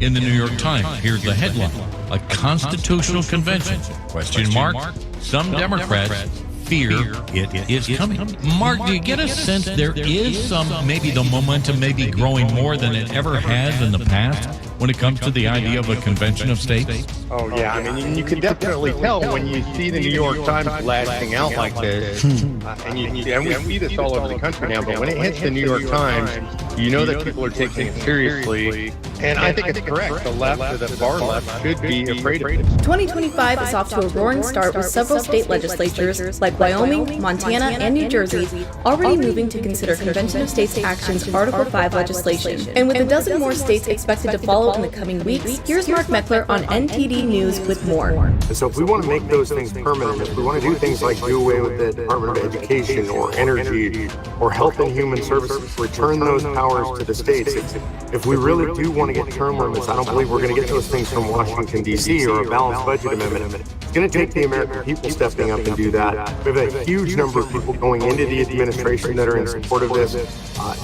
in the New York Times. Here's the headline: a constitutional convention? Question mark. Some Democrats fear it is coming. Mark, do you get a sense there is some, maybe the momentum may be growing more than it ever has in the past when it comes to the idea of a convention of states? Oh, yeah. I mean, you can definitely tell when you see the New York Times lashing out like this. And we see this all over the country now, but when it hits the New York Times, you know that people are taking it seriously. And I think it's correct. The left, or the far left, should be afraid of it. 2025 is off to a roaring start with several state legislatures, like Wyoming, Montana, and New Jersey, already moving to consider Convention of States Action's Article 5 legislation. And with a dozen more states expected to follow in the coming weeks, here's Mark Meckler on NTD News with more. And so if we want to make those things permanent, if we want to do things like do away with the Department of Education or Energy or Health and Human Services, return those powers to the states, if we really do want to get term limits, I don't believe we're going to get those things from Washington, D.C. or a balanced budget amendment. It's going to take the American people stepping up and do that. We have a huge number of people going into the administration that are in support of this.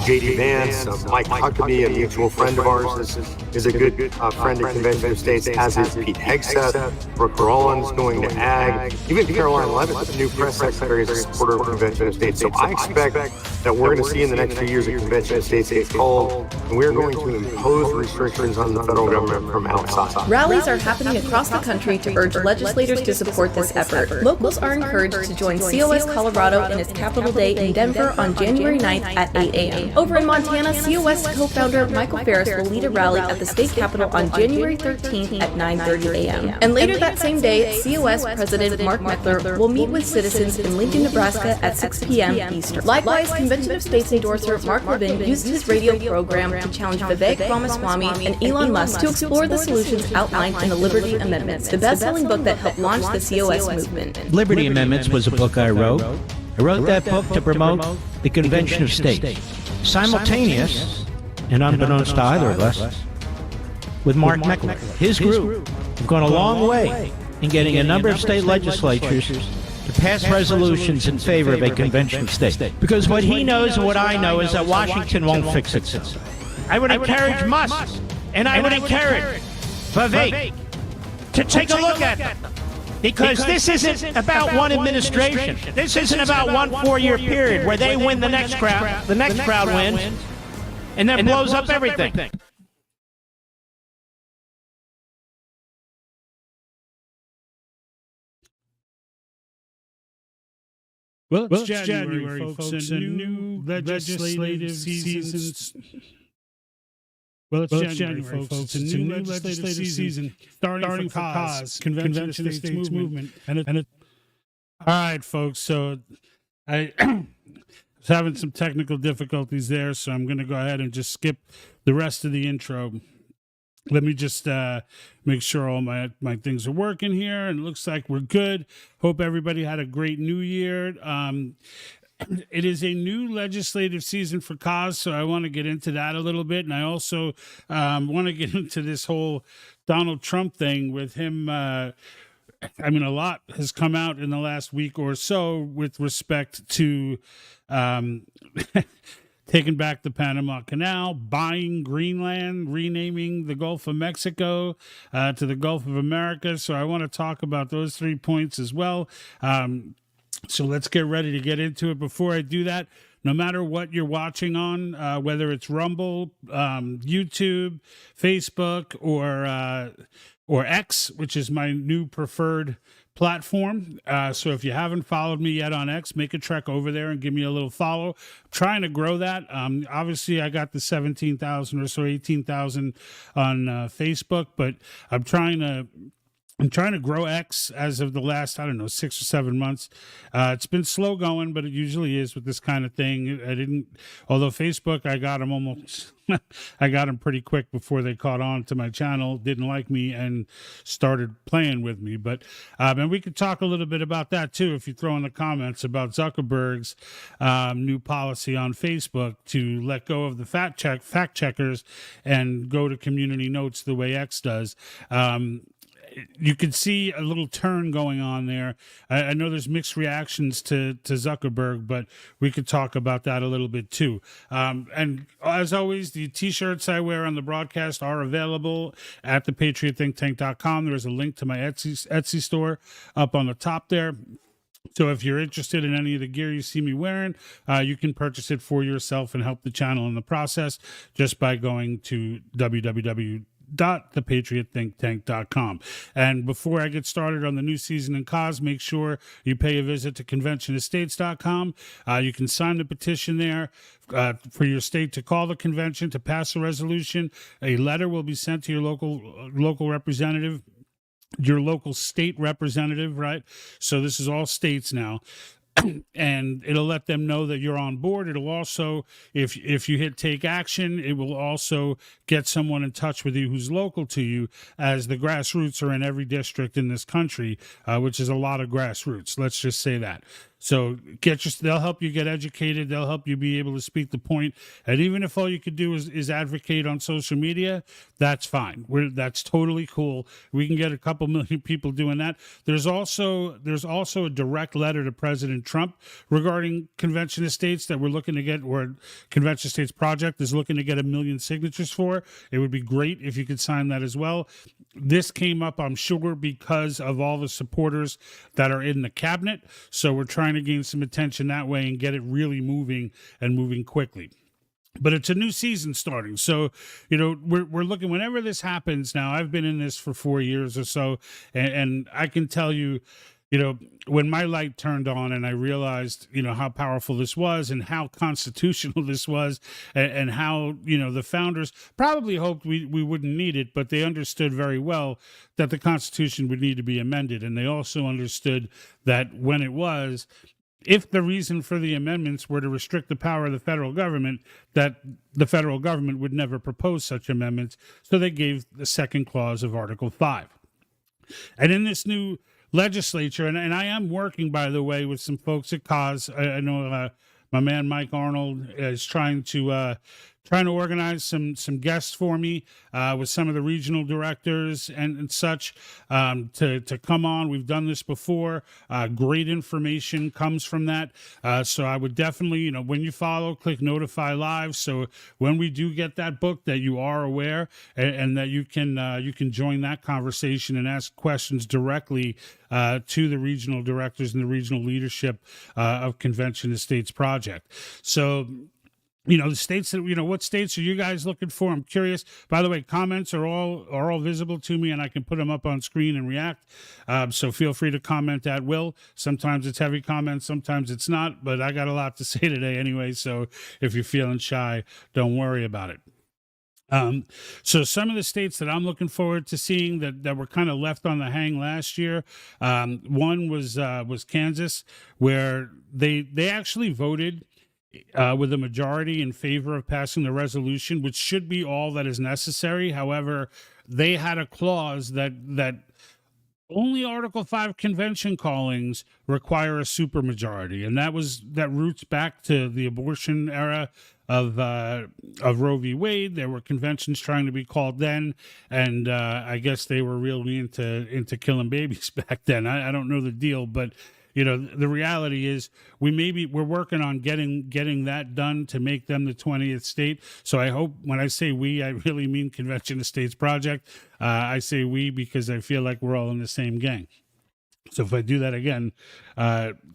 J.D. Vance, Mike Huckabee, a mutual friend of ours, is a good friend of Convention of States, as is Pete Hegseth. Brooke Rollins going to Ag. Even Caroline Levitt, the new press secretary, is a supporter of Convention of States. So I expect that we're going to see in the next few years a Convention of States get called, and we're going to impose restrictions on the federal government from outside. Rallies are happening across the country to urge legislators to support this effort. Locals are encouraged to join COS Colorado in its Capitol Day in Denver on January 9th at 8 a.m. Over in Montana, COS co-founder Michael Ferris will lead a rally at the state capitol on January 13th at 9:30 a.m. And later that same day, COS President Mark Meckler will meet with citizens in Lincoln, Nebraska at 6 p.m. Eastern. Likewise, Convention of States endorser Mark Levin used his radio program to challenge Vivek Ramaswamy and Elon Musk to explore the solutions outlined in the Liberty Amendments, the best-selling book that helped launch the COS movement. Liberty Amendments was a book I wrote. I wrote that book to promote the Convention of States. Simultaneous, and unbeknownst to either of us, with Mark Meckler. His group have gone a long way in getting a number of state legislatures to pass resolutions in favor of a Convention of States. Because what he knows and what I know is that Washington won't fix itself. I would encourage Musk, and I would encourage Vivek to take a look at them. Because this isn't about one administration. This isn't about one 4-year period where they win the next crowd wins, and then blows up everything. Well, it's January, folks, and new legislative seasons. Well, it's January, folks. It's a new legislative season starting for COS, Convention of States Movement. All right, folks. So I was having some technical difficulties there, so I'm going to go ahead and just skip the rest of the intro. Let me just make sure all my things are working here, and it looks like we're good. Hope everybody had a great New Year. It is a new legislative season for COS, so I want to get into that a little bit. And I also want to get into this whole Donald Trump thing with him. A lot has come out in the last week or so with respect to taking back the Panama Canal, buying Greenland, renaming the Gulf of Mexico to the Gulf of America. So I want to talk about those 3 points as well. So let's get ready to get into it. Before I do that, no matter what you're watching on, whether it's Rumble, YouTube, Facebook, or X, which is my new preferred platform. So if you haven't followed me yet on X, make a trek over there and give me a little follow. I'm trying to grow that. Obviously, I got the 17,000 or so, 18,000 on Facebook, but I'm trying to grow X as of the last, 6 or 7 months. It's been slow going, but it usually is with this kind of thing. Although Facebook, I got them pretty quick before they caught on to my channel, didn't like me, and started playing with me. But, and we could talk a little bit about that too, if you throw in the comments about Zuckerberg's new policy on Facebook to let go of the fact checkers and go to community notes the way X does. you can see a little turn going on there. I know there's mixed reactions to Zuckerberg, but we could talk about that a little bit too. And as always, the T-shirts I wear on the broadcast are available at thepatriotthinktank.com. There's a link to my Etsy store up on the top there. So if you're interested in any of the gear you see me wearing, you can purchase it for yourself and help the channel in the process just by going to www.thepatriotthinktank.com. And before I get started on the new season in COS, make sure you pay a visit to conventionestates.com. You can sign the petition there for your state to call the convention to pass a resolution. A letter will be sent to your local representative, your local state representative, right? So this is all states now. And it'll let them know that you're on board. It'll also, if you hit take action, it will also get someone in touch with you who's local to you, as the grassroots are in every district in this country, which is a lot of grassroots. Let's just say that. So they'll help you get educated. They'll help you be able to speak the point. And even if all you could do is advocate on social media, that's fine. That's totally cool. We can get a couple million people doing that. There's also a direct letter to President Trump regarding Convention of States that we're looking to get, or Convention of States Project is looking to get 1 million signatures for. It would be great if you could sign that as well. This came up, I'm sure, because of all the supporters that are in the cabinet. So we're trying to gain some attention that way and get it really moving and moving quickly. But it's a new season starting. So, we're looking, whenever this happens now, I've been in this for 4 years or so, and I can tell you, when my light turned on and I realized, how powerful this was and how constitutional this was, and how, the founders probably hoped we wouldn't need it, but they understood very well that the Constitution would need to be amended. And they also understood that when it was, if the reason for the amendments were to restrict the power of the federal government, that the federal government would never propose such amendments. So they gave the second clause of Article 5. And in this new legislature, and I am working, by the way, with some folks at COS. I know my man Mike Arnold is trying to organize some guests for me with some of the regional directors and such to come on. We've done this before. Great information comes from that. So I would definitely, when you follow, click notify live. So when we do get that book, that you are aware and that you can join that conversation and ask questions directly to the regional directors and the regional leadership of Convention of States Project. So, the states that, what states are you guys looking for? I'm curious. By the way, comments are all visible to me, and I can put them up on screen and react. So feel free to comment at will. Sometimes it's heavy comments, sometimes it's not, but I got a lot to say today anyway. So if you're feeling shy, don't worry about it. So some of the states that I'm looking forward to seeing that were kind of left on the hang last year, one was Kansas, where they actually voted with a majority in favor of passing the resolution, which should be all that is necessary. However, they had a clause that only Article 5 convention callings require a supermajority, and that roots back to the abortion era of Roe v. Wade. There were conventions trying to be called then, and I guess they were really into killing babies back then. I don't know the deal, but the reality is we're working on getting that done to make them the 20th state. So I hope, when I say we, I really mean Convention of States Project. I say we because I feel like we're all in the same gang. So if I do that again,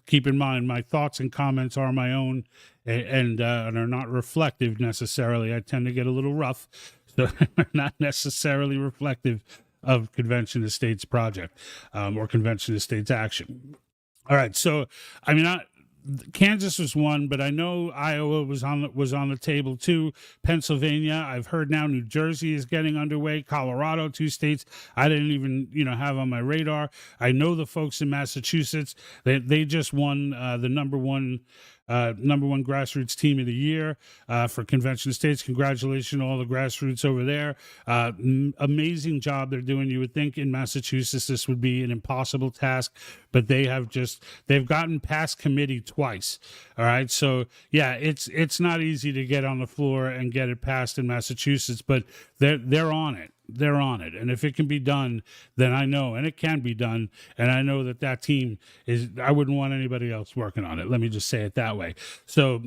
keep in mind my thoughts and comments are my own and are not reflective necessarily. I tend to get a little rough, so not necessarily reflective of Convention of States Project or Convention of States Action. All right, so Kansas was one, but I know Iowa was on the table too. Pennsylvania, I've heard now New Jersey is getting underway. Colorado, 2 states I didn't even have on my radar. I know the folks in Massachusetts. They just won the number one grassroots team of the year for Convention of States. Congratulations to all the grassroots over there. Amazing job they're doing. You would think in Massachusetts this would be an impossible task, but they've gotten past committee twice. All right, so yeah, it's not easy to get on the floor and get it passed in Massachusetts, but they're on it. they're on it. And if it can be done, then I know, and it can be done. And I know that team I wouldn't want anybody else working on it. Let me just say it that way. So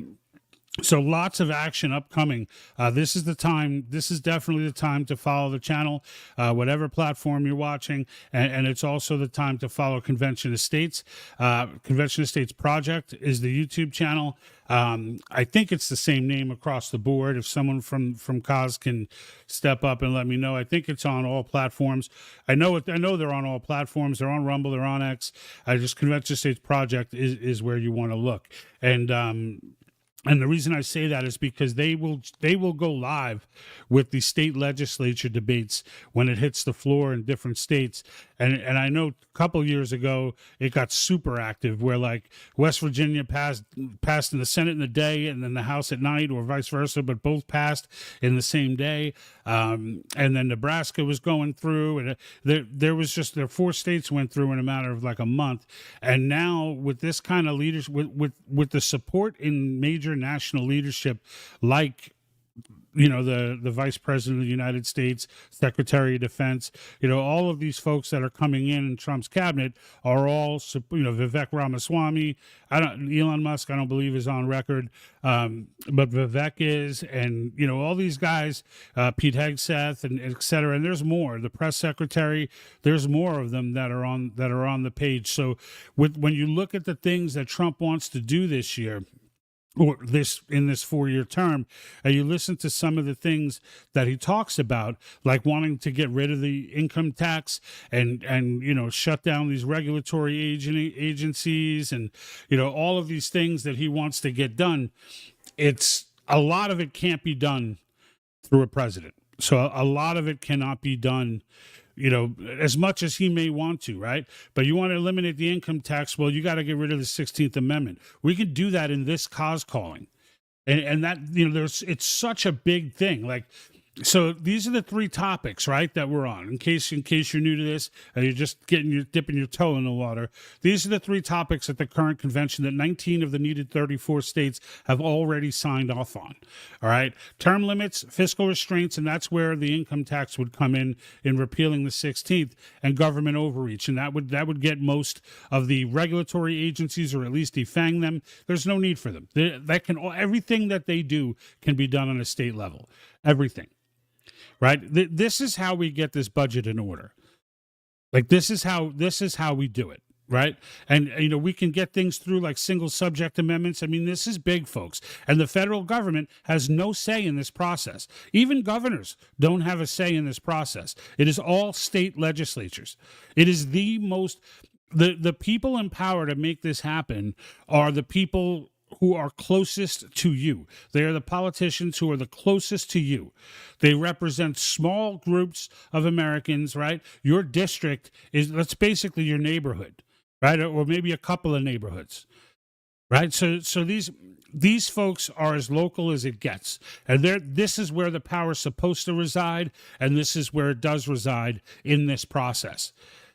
lots of action upcoming. This is the time. This is definitely the time to follow the channel, whatever platform you're watching, and it's also the time to follow Convention of States. Convention of States Project is the YouTube channel. I think it's the same name across the board. If someone from COS can step up and let me know, I think it's on all platforms. I know they're on all platforms. They're on Rumble. They're on X. Just Convention of States Project is where you want to look. And the reason I say that is because they will go live with the state legislature debates when it hits the floor in different states. And I know a couple years ago it got super active, where like West Virginia passed in the Senate in the day and then the House at night, or vice versa, but both passed in the same day. And then Nebraska was going through, and there were 4 states went through in a matter of like a month. And now with this kind of leadership, with the support in major national leadership, like the Vice President of the United States, Secretary of Defense, all of these folks that are coming in Trump's cabinet are all, Vivek Ramaswamy. Elon Musk, I don't believe, is on record, but Vivek is, and all these guys, Pete Hegseth, and et cetera. And there's more. The press secretary, there's more of them that are on the page. So when you look at the things that Trump wants to do this year, or in this 4-year term, and you listen to some of the things that he talks about, like wanting to get rid of the income tax and shut down these regulatory agencies, and all of these things that he wants to get done. It's a lot of it can't be done through a president. So a lot of it cannot be done as much as he may want to, right? But you want to eliminate the income tax, well, you got to get rid of the 16th Amendment. We can do that in this COS calling. And that, it's such a big thing. Like, so these are the 3 topics, right, that we're on. In case you're new to this and you're just dipping your toe in the water, these are the 3 topics at the current convention that 19 of the needed 34 states have already signed off on. All right, term limits, fiscal restraints, and that's where the income tax would come in repealing the 16th, and government overreach, and that would get most of the regulatory agencies, or at least defang them. There's no need for them. Everything that they do can be done on a state level. Everything. Right. This is how we get this budget in order. Like this is how we do it. Right. And, we can get things through like single subject amendments. I mean, this is big, folks. And the federal government has no say in this process. Even governors don't have a say in this process. It is all state legislatures. It is the people in power to make this happen are the people who are closest to you. They are the politicians who are the closest to you. They represent small groups of Americans, right? Your district that's basically your neighborhood, right? Or maybe a couple of neighborhoods, right? So these folks are as local as it gets. And this is where the power is supposed to reside, and this is where it does reside in this process.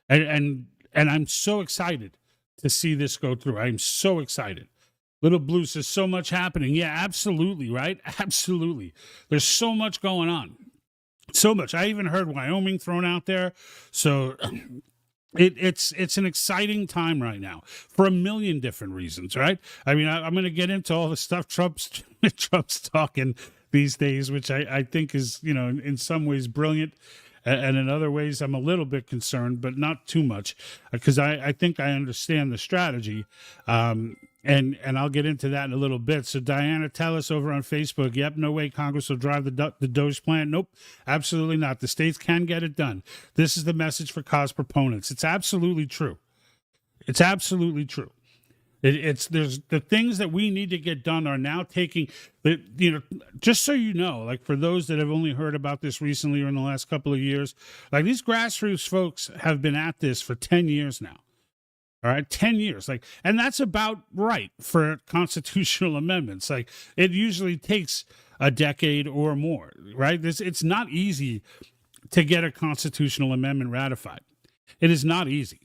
And I'm so excited to see this go through. I'm so excited. Little Blue says, so much happening. Yeah, absolutely, right? Absolutely. There's so much going on. So much. I even heard Wyoming thrown out there. So it's an exciting time right now for a million different reasons, right? I mean, I'm going to get into all the stuff Trump's talking these days, which I think is, in some ways brilliant. And in other ways, I'm a little bit concerned, but not too much, because I think I understand the strategy. And I'll get into that in a little bit. So Diana Tellis over on Facebook, yep, no way Congress will drive the DOGE plan. Nope, absolutely not. The states can get it done. This is the message for COS proponents. It's absolutely true. It's absolutely true. There's the things that we need to get done are now taking, just so you know, like for those that have only heard about this recently or in the last couple of years, like these grassroots folks have been at this for 10 years now. All right, 10 years. And that's about right for constitutional amendments. Like it usually takes a decade or more, right? It's not easy to get a constitutional amendment ratified. It is not easy.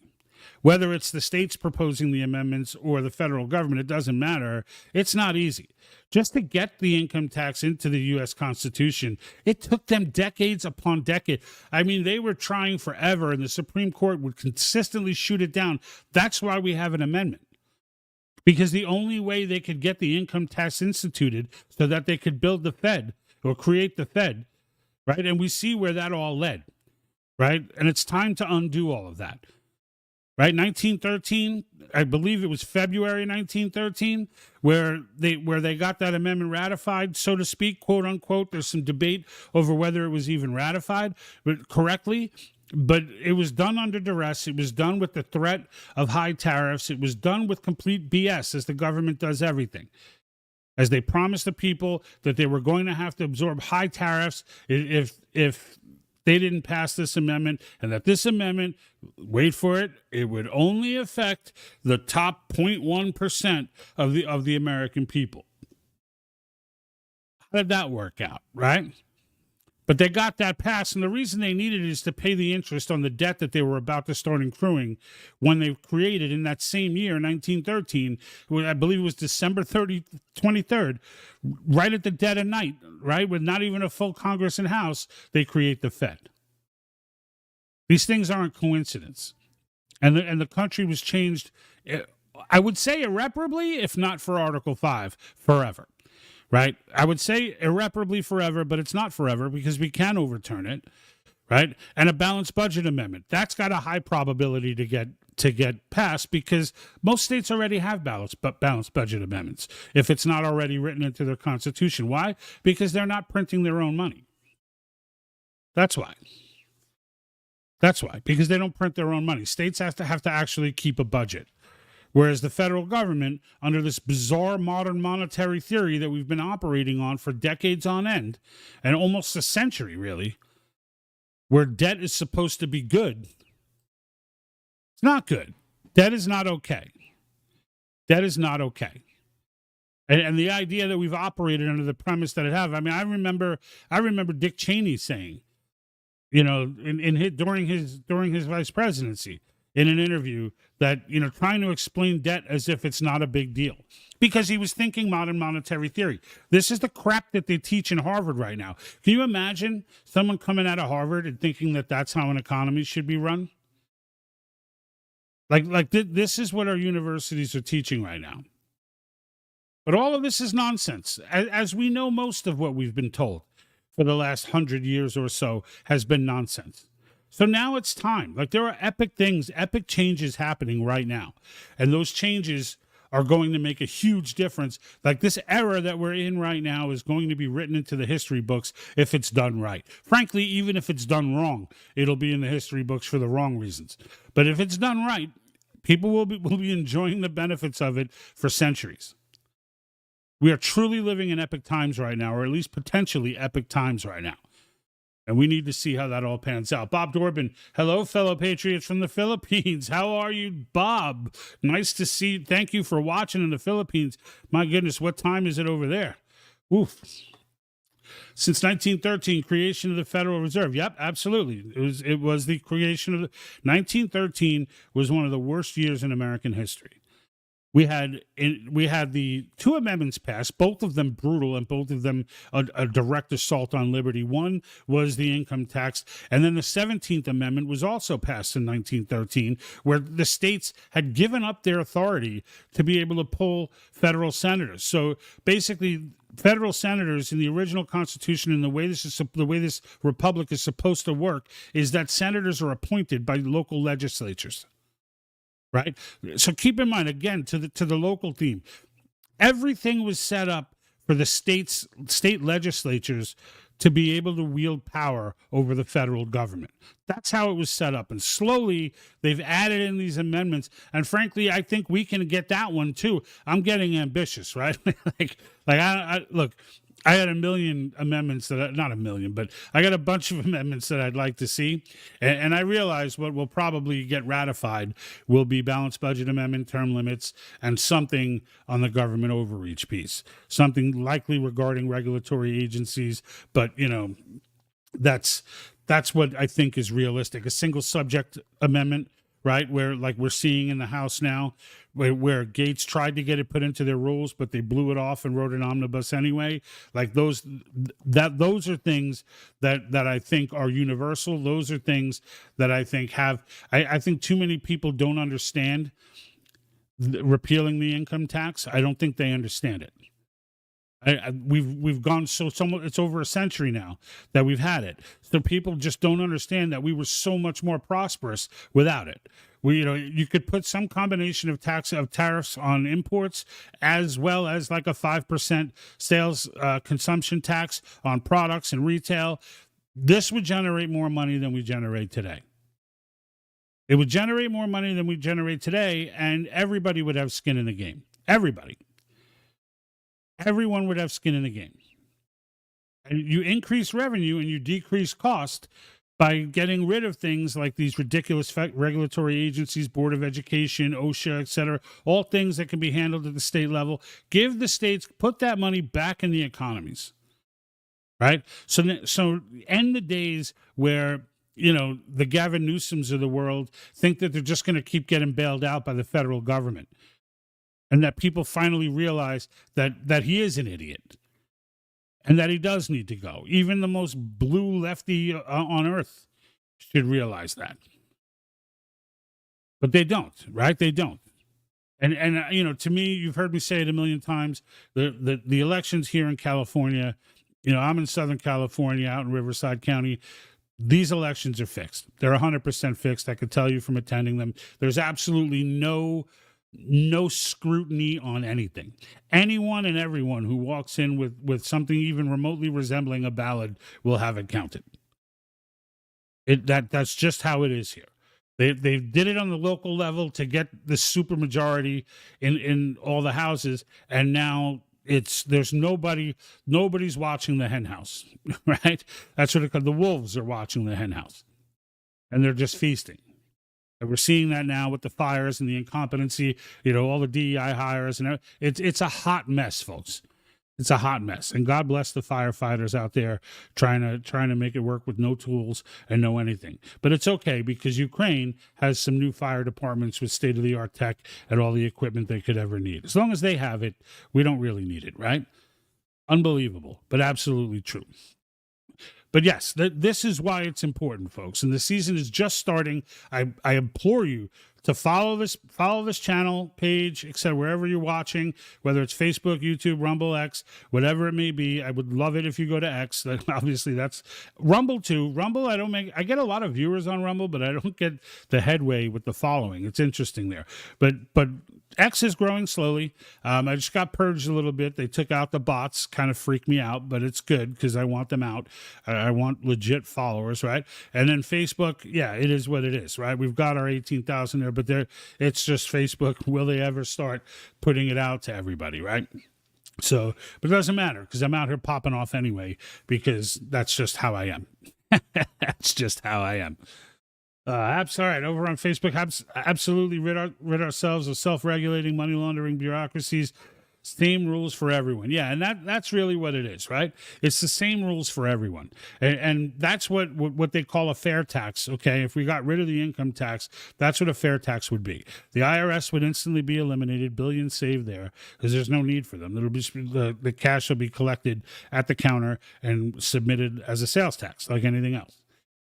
Whether it's the states proposing the amendments or the federal government, it doesn't matter. It's not easy. Just to get the income tax into the U.S. Constitution, it took them decades upon decades. I mean, they were trying forever, and the Supreme Court would consistently shoot it down. That's why we have an amendment. Because the only way they could get the income tax instituted so that they could build the Fed or create the Fed, right? And we see where that all led, right? And it's time to undo all of that. Right, 1913, I believe it was February 1913, where they got that amendment ratified, so to speak, quote unquote. There's some debate over whether it was even ratified, but correctly. But it was done under duress. It was done with the threat of high tariffs. It was done with complete BS, as the government does everything. As they promised the people that they were going to have to absorb high tariffs if they didn't pass this amendment, and that this amendment, wait for it, it would only affect the top 0.1% of the American people. How did that work out, right? But they got that passed, and the reason they needed it is to pay the interest on the debt that they were about to start accruing when they created in that same year, 1913, I believe it was December 23rd, right at the dead of night, right, with not even a full Congress and House, they create the Fed. These things aren't coincidence. And the country was changed, I would say irreparably, if not for Article 5, forever. Right? I would say irreparably forever, but it's not forever because we can overturn it, right? And a balanced budget amendment. That's got a high probability to get passed because most states already have balanced budget amendments if it's not already written into their constitution. Why? Because they're not printing their own money. That's why. Because they don't print their own money. States have to actually keep a budget. Whereas the federal government, under this bizarre modern monetary theory that we've been operating on for decades on end, and almost a century, really, where debt is supposed to be good, it's not good. Debt is not okay. Debt is not okay. And the idea that we've operated under the premise that it have, I mean, I remember Dick Cheney saying, you know, during his vice presidency, in an interview that, you know, trying to explain debt as if it's not a big deal because he was thinking modern monetary theory. This is the crap that they teach in Harvard right now. Can you imagine someone coming out of Harvard and thinking that that's how an economy should be run? This is what our universities are teaching right now. But all of this is nonsense, as we know most of what we've been told for the last 100 years or so has been nonsense. So now it's time. Like, there are epic things, epic changes happening right now. And those changes are going to make a huge difference. Like, this era that we're in right now is going to be written into the history books if it's done right. Frankly, even if it's done wrong, it'll be in the history books for the wrong reasons. But if it's done right, people will be enjoying the benefits of it for centuries. We are truly living in epic times right now, or at least potentially epic times right now. And we need to see how that all pans out. Bob Dorbin, hello, fellow patriots from the Philippines. How are you, Bob? Nice to see you. Thank you for watching in the Philippines. My goodness, what time is it over there? Oof. Since 1913, creation of the Federal Reserve. Yep, absolutely. It was the creation of 1913 was one of the worst years in American history. We had the two amendments passed, both of them brutal and both of them a direct assault on liberty. One was the income tax, and then the 17th Amendment was also passed in 1913, where the states had given up their authority to be able to pull federal senators. So basically, federal senators in the original Constitution and the way this republic is supposed to work is that senators are appointed by local legislatures. Right? So keep in mind, again, to the local theme, everything was set up for the state legislatures to be able to wield power over the federal government. That's how it was set up. And slowly, they've added in these amendments. And frankly, I think we can get that one, too. I'm getting ambitious, right? Look, I had a million amendments not a million, but I got a bunch of amendments that I'd like to see. And I realize what will probably get ratified will be balanced budget amendment, term limits, and something on the government overreach piece, something likely regarding regulatory agencies. But, you know, that's what I think is realistic. A single subject amendment right? Where like we're seeing in the House now, where Gates tried to get it put into their rules, but they blew it off and wrote an omnibus anyway. Like those are things that I think are universal. Those are things that I think I think too many people don't understand repealing the income tax. I don't think they understand it. We've gone it's over a century now that we've had it. So people just don't understand that we were so much more prosperous without it. You could put some combination of tariffs on imports, as well as like a 5% sales consumption tax on products and retail. This would generate more money than we generate today. It would generate more money than we generate today, and everybody would have skin in the game. Everyone would have skin in the game. And you increase revenue and you decrease cost by getting rid of things like these ridiculous regulatory agencies, Board of Education, OSHA, et cetera, all things that can be handled at the state level. Give the states, put that money back in the economies, right? So end the days where, the Gavin Newsoms of the world think that they're just going to keep getting bailed out by the federal government. And that people finally realize that he is an idiot and that he does need to go. Even the most blue lefty on earth should realize that. But they don't, right? They don't. And to me, you've heard me say it a million times, the elections here in California, I'm in Southern California, out in Riverside County. These elections are fixed. They're 100% fixed. I could tell you from attending them. There's absolutely no scrutiny on anything. Anyone and everyone who walks in with something even remotely resembling a ballot will have it counted. That's just how it is here. They did it on the local level to get the supermajority in all the houses, and now there's nobody's watching the hen house, right? That's what the wolves are watching the hen house, and they're just feasting. And we're seeing that now with the fires and the incompetency, all the DEI hires, and it's a hot mess, folks. It's a hot mess, and God bless the firefighters out there trying to make it work with no tools and no anything. But it's okay, because Ukraine has some new fire departments with state-of-the-art tech and all the equipment they could ever need. As long as they have it, we don't really need it, right? Unbelievable, but absolutely true. But yes, this is why it's important, folks. And the season is just starting. I implore you to follow this channel, page, etc., wherever you're watching, whether it's Facebook, YouTube, Rumble, X, whatever it may be. I would love it if you go to X. Obviously, that's Rumble too. Rumble, I get a lot of viewers on Rumble, but I don't get the headway with the following. It's interesting there. But X is growing slowly. I just got purged a little bit. They took out the bots, kind of freaked me out, but it's good because I want them out. I want legit followers, right? And then Facebook, yeah, it is what it is, right? We've got our 18,000 there, but it's just Facebook. Will they ever start putting it out to everybody, right? So, but it doesn't matter because I'm out here popping off anyway, because that's just how I am. That's just how I am. All right, over on Facebook, absolutely rid ourselves of self-regulating money laundering bureaucracies. Same rules for everyone. Yeah, and that's really what it is, right? It's the same rules for everyone. And that's what they call a fair tax, okay? If we got rid of the income tax, that's what a fair tax would be. The IRS would instantly be eliminated, billions saved there, because there's no need for them. It'll be the cash will be collected at the counter and submitted as a sales tax, like anything else.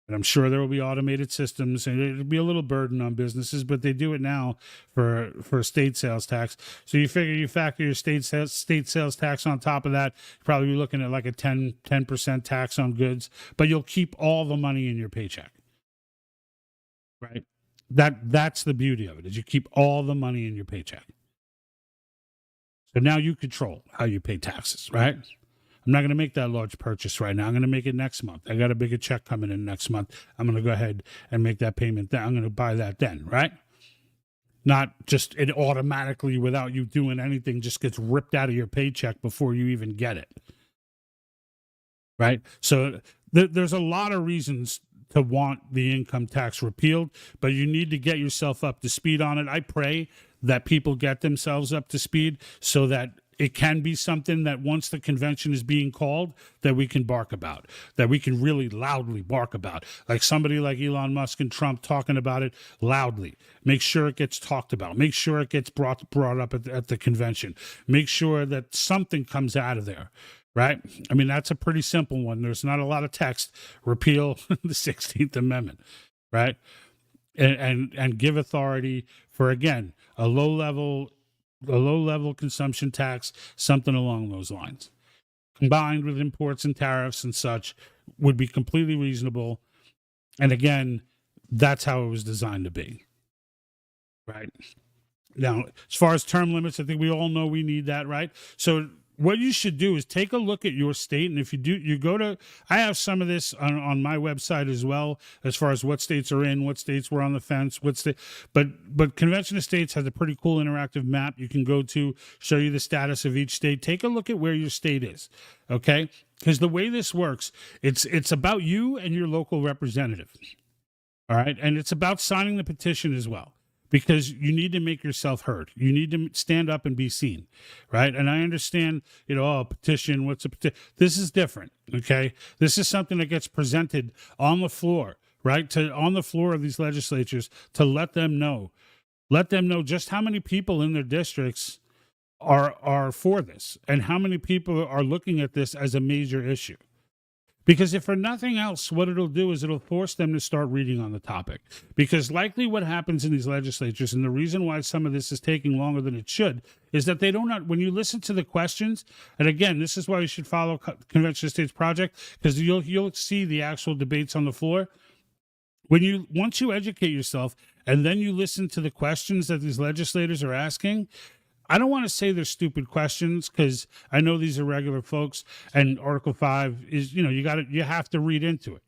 And I'm sure there will be automated systems, and it'll be a little burden on businesses, but they do it now for state sales tax. So you factor your state sales tax on top of that, you'll probably be looking at like a 10% tax on goods, but you'll keep all the money in your paycheck, right? That's the beauty of it, is you keep all the money in your paycheck. So now you control how you pay taxes, right? I'm not going to make that large purchase right now. I'm going to make it next month. I got a bigger check coming in next month. I'm going to go ahead and make that payment then. I'm going to buy that then, right? Not just it automatically, without you doing anything, just gets ripped out of your paycheck before you even get it, right? So there's a lot of reasons to want the income tax repealed, but you need to get yourself up to speed on it. I pray that people get themselves up to speed so that it can be something that once the convention is being called, that we can bark about, that we can really loudly bark about. Like somebody like Elon Musk and Trump talking about it loudly. Make sure it gets talked about. Make sure it gets brought up at the convention. Make sure that something comes out of there. Right? I mean, that's a pretty simple one. There's not a lot of text. Repeal the 16th Amendment, right? And give authority for, again, a low level consumption tax, something along those lines. Combined with imports and tariffs and such would be completely reasonable. And again, that's how it was designed to be. Right? Now, as far as term limits, I think we all know we need that, right? So what you should do is take a look at your state, and if you do, you go to, I have some of this on my website as well, as far as what states are in, what states were on the fence, but Convention of States has a pretty cool interactive map you can go to, show you the status of each state. Take a look at where your state is, okay? Because the way this works, it's about you and your local representative, all right? And it's about signing the petition as well, because you need to make yourself heard. You need to stand up and be seen, right? And I understand, a petition, what's a petition? This is different, okay? This is something that gets presented on the floor, right? On the floor of these legislatures to let them know just how many people in their districts are for this and how many people are looking at this as a major issue. Because if for nothing else, what it'll do is it'll force them to start reading on the topic. Because likely what happens in these legislatures, and the reason why some of this is taking longer than it should, is that they don't, when you listen to the questions, and again, this is why you should follow Convention of States Project, because you'll see the actual debates on the floor. Once you educate yourself, and then you listen to the questions that these legislators are asking, I don't want to say they're stupid questions, because I know these are regular folks, and Article 5 is, you have to read into it.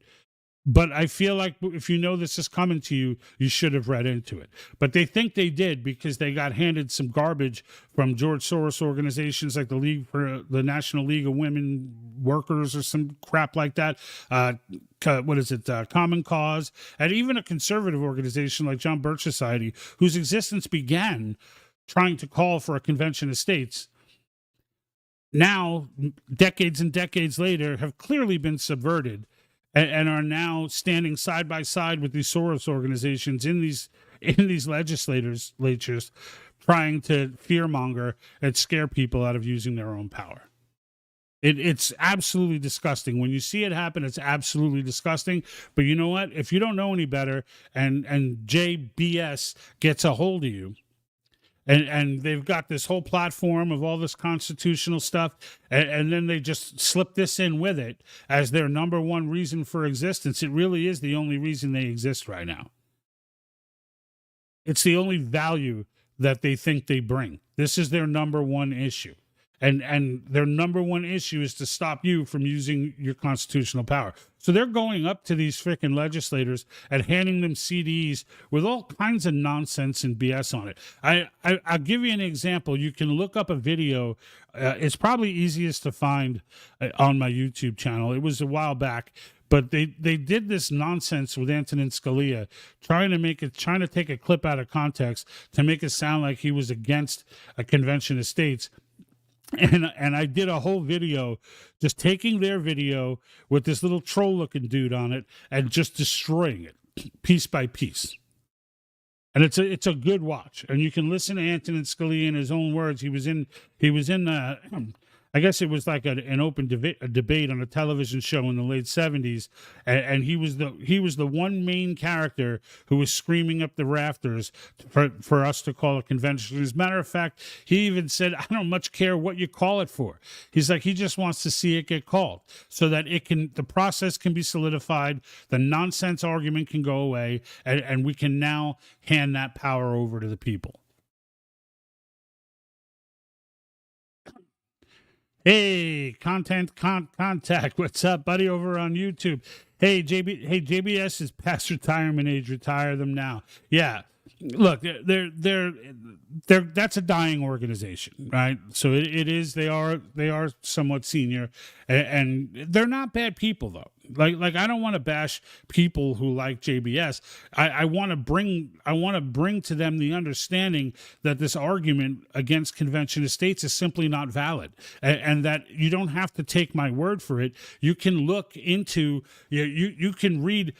But I feel like if you know this is coming to you, you should have read into it. But they think they did because they got handed some garbage from George Soros organizations like the National League of Women Workers or some crap like that. Common Cause, and even a conservative organization like John Birch Society, whose existence began trying to call for a convention of states, now, decades and decades later, have clearly been subverted and are now standing side by side with these Soros organizations in these legislatures, trying to fearmonger and scare people out of using their own power. It's absolutely disgusting. When you see it happen, it's absolutely disgusting. But you know what? If you don't know any better and JBS gets a hold of you, and they've got this whole platform of all this constitutional stuff, and then they just slip this in with it as their number one reason for existence. It really is the only reason they exist right now. It's the only value that they think they bring. This is their number one issue. And their number one issue is to stop you from using your constitutional power. So they're going up to these freaking legislators and handing them CDs with all kinds of nonsense and BS on it. I'll give you an example. You can look up a video. It's probably easiest to find on my YouTube channel. It was a while back. But they did this nonsense with Antonin Scalia, trying to take a clip out of context to make it sound like he was against a convention of states. And I did a whole video just taking their video with this little troll-looking dude on it and just destroying it piece by piece. And it's a good watch. And you can listen to Antonin Scalia in his own words. He was in I guess it was like an open debate on a television show in the late 70s, and he was the one main character who was screaming up the rafters for us to call a convention. As a matter of fact, he even said, "I don't much care what you call it for." He's like, he just wants to see it get called so that the process can be solidified, the nonsense argument can go away, and we can now hand that power over to the people. Hey, contact. What's up, buddy, over on YouTube? Hey, JBS is past retirement age. Retire them now. Yeah. Look, they're that's a dying organization, right? So it is. They are somewhat senior, and they're not bad people though. Like I don't want to bash people who like JBS. I want to bring to them the understanding that this argument against Convention of States is simply not valid, and that you don't have to take my word for it. You can look into you can read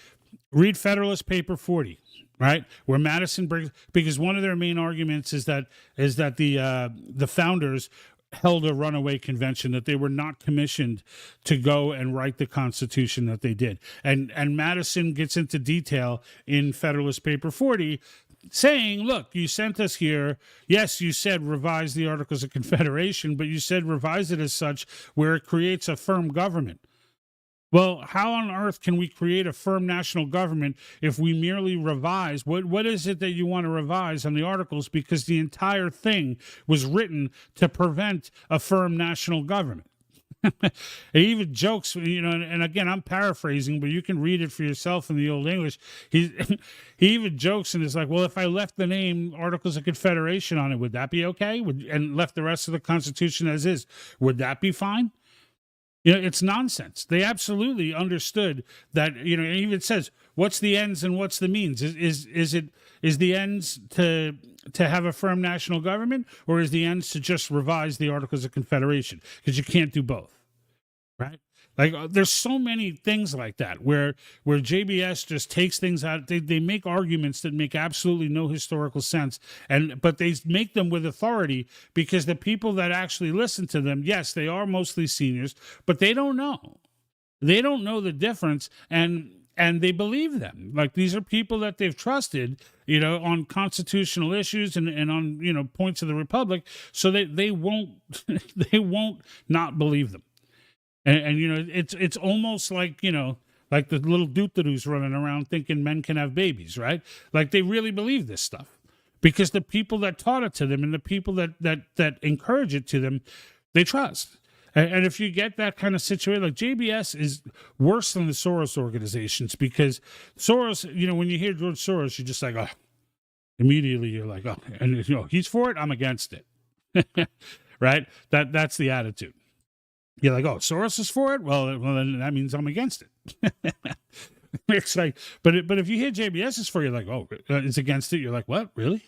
Federalist Paper 40. Right, where Madison brings, because one of their main arguments is that the founders held a runaway convention, that they were not commissioned to go and write the Constitution that they did, and Madison gets into detail in Federalist Paper 40, saying, look, you sent us here. Yes, you said revise the Articles of Confederation, but you said revise it as such where it creates a firm government. Well, how on earth can we create a firm national government if we merely revise? What is it that you want to revise on the Articles? Because the entire thing was written to prevent a firm national government. It even jokes, and again, I'm paraphrasing, but you can read it for yourself in the Old English. He even jokes and is like, well, if I left the name Articles of Confederation on it, would that be okay? And left the rest of the Constitution as is, would that be fine? It's nonsense. They absolutely understood that, it even says, what's the ends and what's the means? Is the ends to have a firm national government, or is the ends to just revise the Articles of Confederation? Because you can't do both, right? Like, there's so many things like that where JBS just takes things out. They make arguments that make absolutely no historical sense, but they make them with authority because the people that actually listen to them, yes, they are mostly seniors, but they don't know. They don't know the difference, and they believe them. Like, these are people that they've trusted, on constitutional issues and on, points of the Republic, so they won't they won't not believe them. And it's almost like, like the little doodadoos running around thinking men can have babies, right? Like, they really believe this stuff because the people that taught it to them and the people that encourage it to them, they trust. And if you get that kind of situation, like JBS is worse than the Soros organizations, because Soros, when you hear George Soros, you're just like, oh, immediately you're like, oh, and he's for it, I'm against it, right? That's the attitude. You're like, oh, Soros is for it? Well, then that means I'm against it. It's like, but if you hear JBS is for it, you're like, oh, it's against it. You're like, what? Really?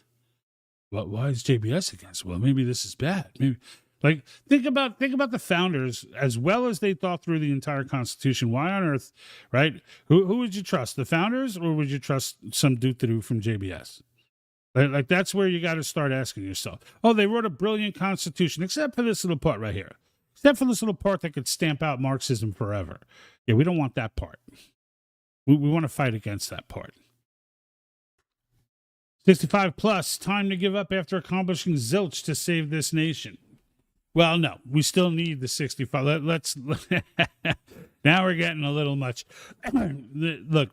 Well, why is JBS against it? Well, maybe this is bad. Maybe, like, think about the founders as well as they thought through the entire Constitution. Why on earth, right? Who would you trust, the founders, or would you trust some doo-doo from JBS? Like, that's where you got to start asking yourself. Oh, they wrote a brilliant Constitution, except for this little part right here. Except for this little part that could stamp out Marxism forever. Yeah, we don't want that part. We want to fight against that part. 65 plus, time to give up after accomplishing zilch to save this nation. Well, no, we still need the 65. Let's now we're getting a little much. Look,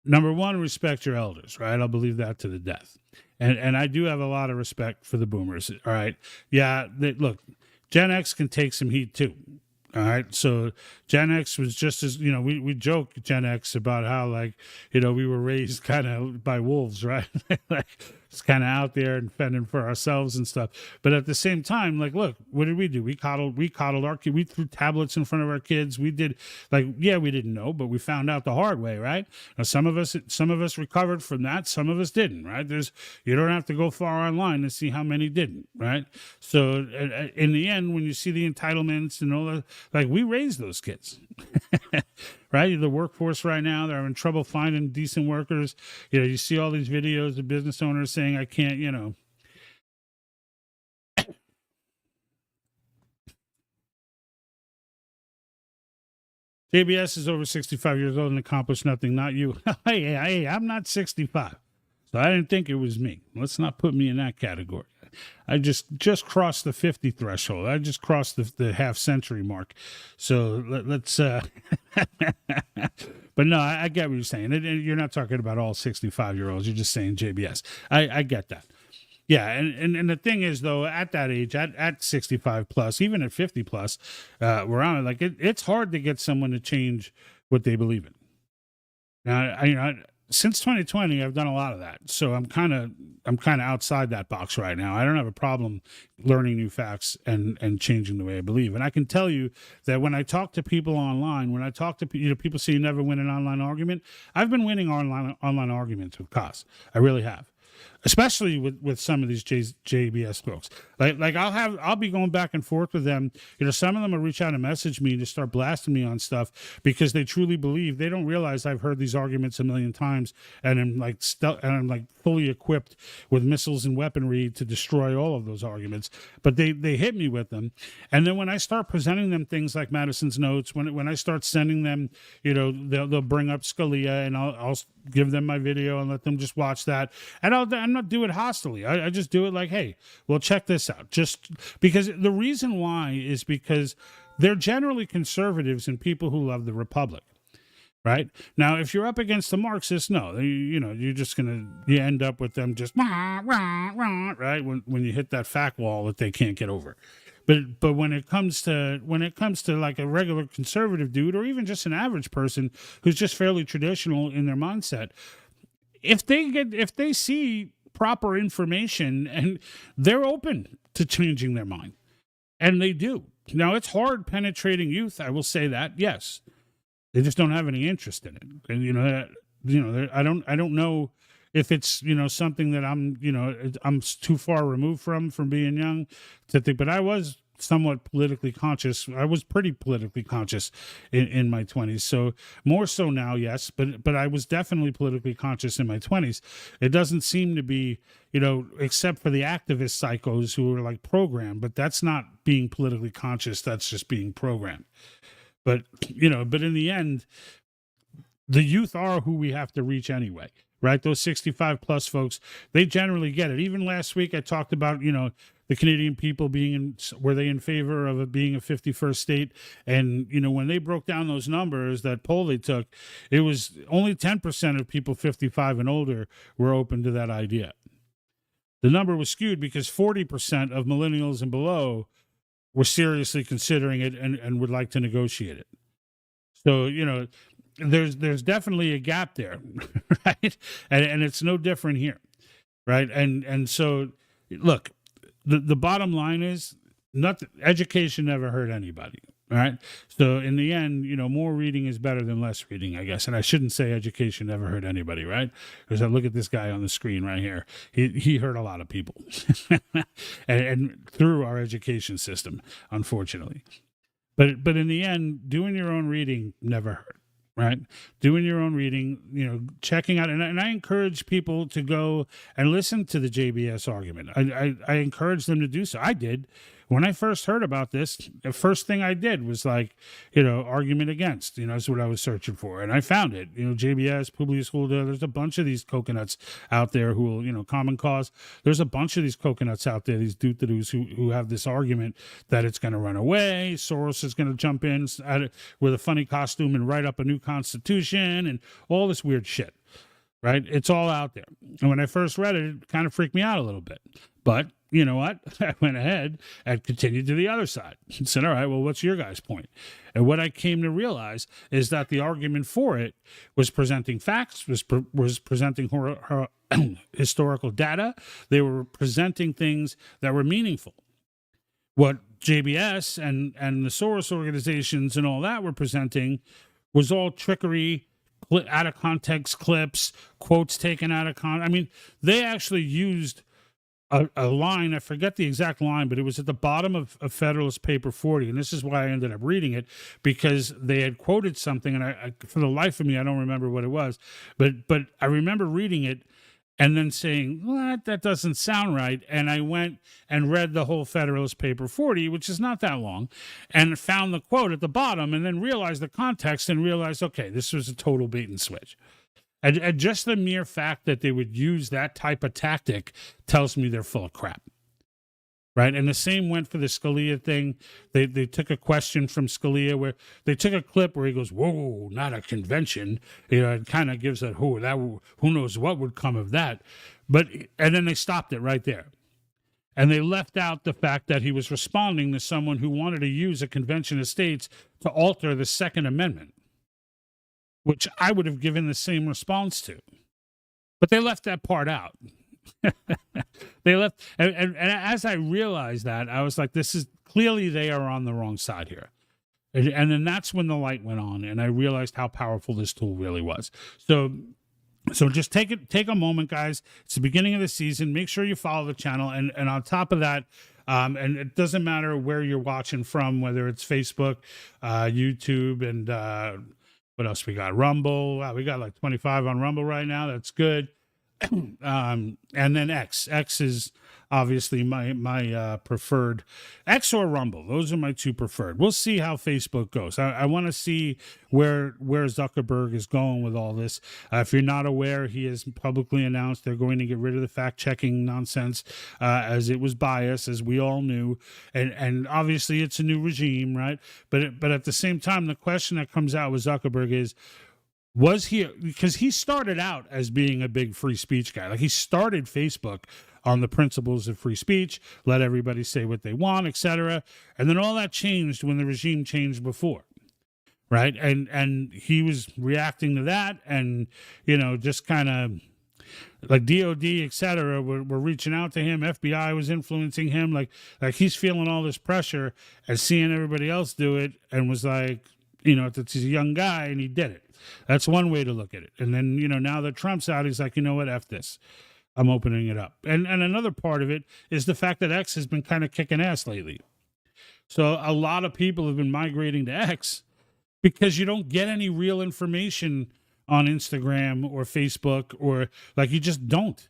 number one, respect your elders, right? I'll believe that to the death. And I do have a lot of respect for the boomers, all right? Yeah, look, Gen X can take some heat too. All right. So Gen X was just as, we joke Gen X about how, like, we were raised kind of by wolves, right? Like, it's kind of out there and fending for ourselves and stuff. But at the same time, like, look, what did we do? We coddled our kids. We threw tablets in front of our kids. We did, like, yeah, we didn't know, but we found out the hard way, right? Now, some of us recovered from that. Some of us didn't, right? You don't have to go far online to see how many didn't, right? So in the end, when you see the entitlements and all that, like, we raised those kids, right? The workforce right now, they're having trouble finding decent workers. You see all these videos of business owners saying, I can't, JBS is over 65 years old and accomplished nothing, not you. Hey, I'm not 65. So I didn't think it was me. Let's not put me in that category. I just crossed the 50 threshold. I just crossed the half century mark. So let's but no, I get what you're saying. You're not talking about all 65-year-olds. You're just saying JBS. I get that. Yeah, and the thing is, though, at that age, at 65 plus, even at 50 plus, we're on it. Like, it's hard to get someone to change what they believe in. Now, since 2020, I've done a lot of that. So I'm kind of outside that box right now. I don't have a problem learning new facts and changing the way I believe. And I can tell you that when I talk to people online, when I talk to people say you never win an online argument, I've been winning online arguments with COS. I really have. Especially with some of these JBS folks, like I'll be going back and forth with them. Some of them will reach out and message me to start blasting me on stuff because they truly believe. They don't realize I've heard these arguments a million times, and I'm like fully equipped with missiles and weaponry to destroy all of those arguments. But they hit me with them, and then when I start presenting them things like Madison's notes, when I start sending them, they'll bring up Scalia, and I'll give them my video and let them just watch that, and I'm not do it hostily. I just do it like, hey, well, check this out. Just because the reason why is because they're generally conservatives and people who love the Republic, right? Now, if you're up against the Marxists, no, you're just you end up with them just right when you hit that fact wall that they can't get over. But when it comes to like a regular conservative dude or even just an average person who's just fairly traditional in their mindset, if they see proper information and they're open to changing their mind, and they do. Now, it's hard penetrating youth, I will say that, yes. They just don't have any interest in it. And I don't know if it's something that I'm too far removed from being young to think, but I was somewhat politically conscious. I was pretty politically conscious in my 20s. So more so now, yes, but I was definitely politically conscious in my 20s. It doesn't seem to be, except for the activist psychos who are like programmed, but that's not being politically conscious. That's just being programmed. But in the end, the youth are who we have to reach anyway. Right? Those 65 plus folks, they generally get it. Even last week, I talked about, the Canadian people were they in favor of it being a 51st state? And, when they broke down those numbers, that poll they took, it was only 10% of people 55 and older were open to that idea. The number was skewed because 40% of millennials and below were seriously considering it and would like to negotiate it. So, there's definitely a gap there, right? And it's no different here, right? And so, look, the bottom line is, education never hurt anybody, right? So in the end, more reading is better than less reading, I guess. And I shouldn't say education never hurt anybody, right? Because I look at this guy on the screen right here. He hurt a lot of people, and through our education system, unfortunately. But in the end, doing your own reading never hurt. Right? Doing your own reading, checking out. And I encourage people to go and listen to the JBS argument. I encourage them to do so. I did. When I first heard about this, the first thing I did was argument against, is what I was searching for. And I found it, JBS, Publius Hulda, there's a bunch of these coconuts out there who will, Common Cause. There's a bunch of these coconuts out there, these doot-da-doos who have this argument that it's going to run away. Soros is going to jump in with a funny costume and write up a new constitution and all this weird shit. Right? It's all out there. And when I first read it, it kind of freaked me out a little bit. But you know what? I went ahead and continued to the other side and said, all right, well, what's your guys' point? And what I came to realize is that the argument for it was presenting facts, was presenting historical data. They were presenting things that were meaningful. What JBS and the Soros organizations and all that were presenting was all trickery, out of context clips, quotes taken out of context. I mean, they actually used a line, I forget the exact line, but it was at the bottom of Federalist Paper 40, and this is why I ended up reading it, because they had quoted something, and I for the life of me, I don't remember what it was, but I remember reading it and then saying, what, that doesn't sound right, and I went and read the whole Federalist Paper 40, which is not that long, and found the quote at the bottom, and then realized the context and realized, okay, this was a total bait and switch. And just the mere fact that they would use that type of tactic tells me they're full of crap, right? And the same went for the Scalia thing. They took a question from Scalia where they took a clip where he goes, "Whoa, not a convention." It kind of gives that who knows what would come of that. And then they stopped it right there. And they left out the fact that he was responding to someone who wanted to use a convention of states to alter the Second Amendment. which I would have given the same response to. But they left that part out. They left, and as I realized that, I was like, this is clearly they are on the wrong side here. And then that's when the light went on, and I realized how powerful this tool really was. So just take a moment, guys. It's the beginning of the season. Make sure you follow the channel, and on top of that, and it doesn't matter where you're watching from, whether it's Facebook, YouTube, and what else we got? Rumble. Wow, we got like 25 on Rumble right now. That's good. And then X is obviously my preferred. X or Rumble, those are my two preferred. We'll see how Facebook goes. I want to see where Zuckerberg is going with all this. If you're not aware, he has publicly announced they're going to get rid of the fact-checking nonsense, as it was biased, as we all knew, and obviously it's a new regime, right? But at the same time, the question that comes out with Zuckerberg is, was he, because he started out as being a big free speech guy. Like, he started Facebook on the principles of free speech, let everybody say what they want, etc. And then all that changed when the regime changed before, right? And he was reacting to that, and, you know, just kind of like DOD, etc. were reaching out to him. FBI was influencing him. Like he's feeling all this pressure and seeing everybody else do it, and was like, you know, that he's a young guy and he did it. That's one way to look at it. And then, you know, now that Trump's out, he's like, you know what, F this. I'm opening it up. And another part of it is the fact that X has been kind of kicking ass lately. So a lot of people have been migrating to X because you don't get any real information on Instagram or Facebook, or like, you just don't.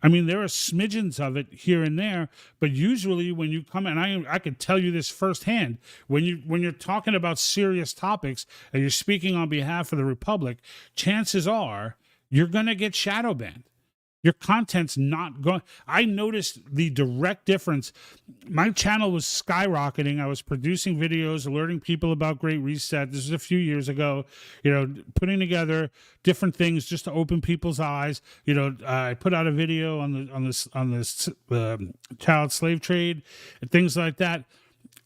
I mean, there are smidgens of it here and there, but usually when you come, and I could tell you this firsthand, when you're talking about serious topics and you're speaking on behalf of the Republic, chances are you're going to get shadow banned. Your content's not going. I noticed the direct difference. My channel was skyrocketing. I was producing videos, alerting people about Great Reset. This was a few years ago. You know, putting together different things just to open people's eyes. You know, I put out a video on this child slave trade and things like that,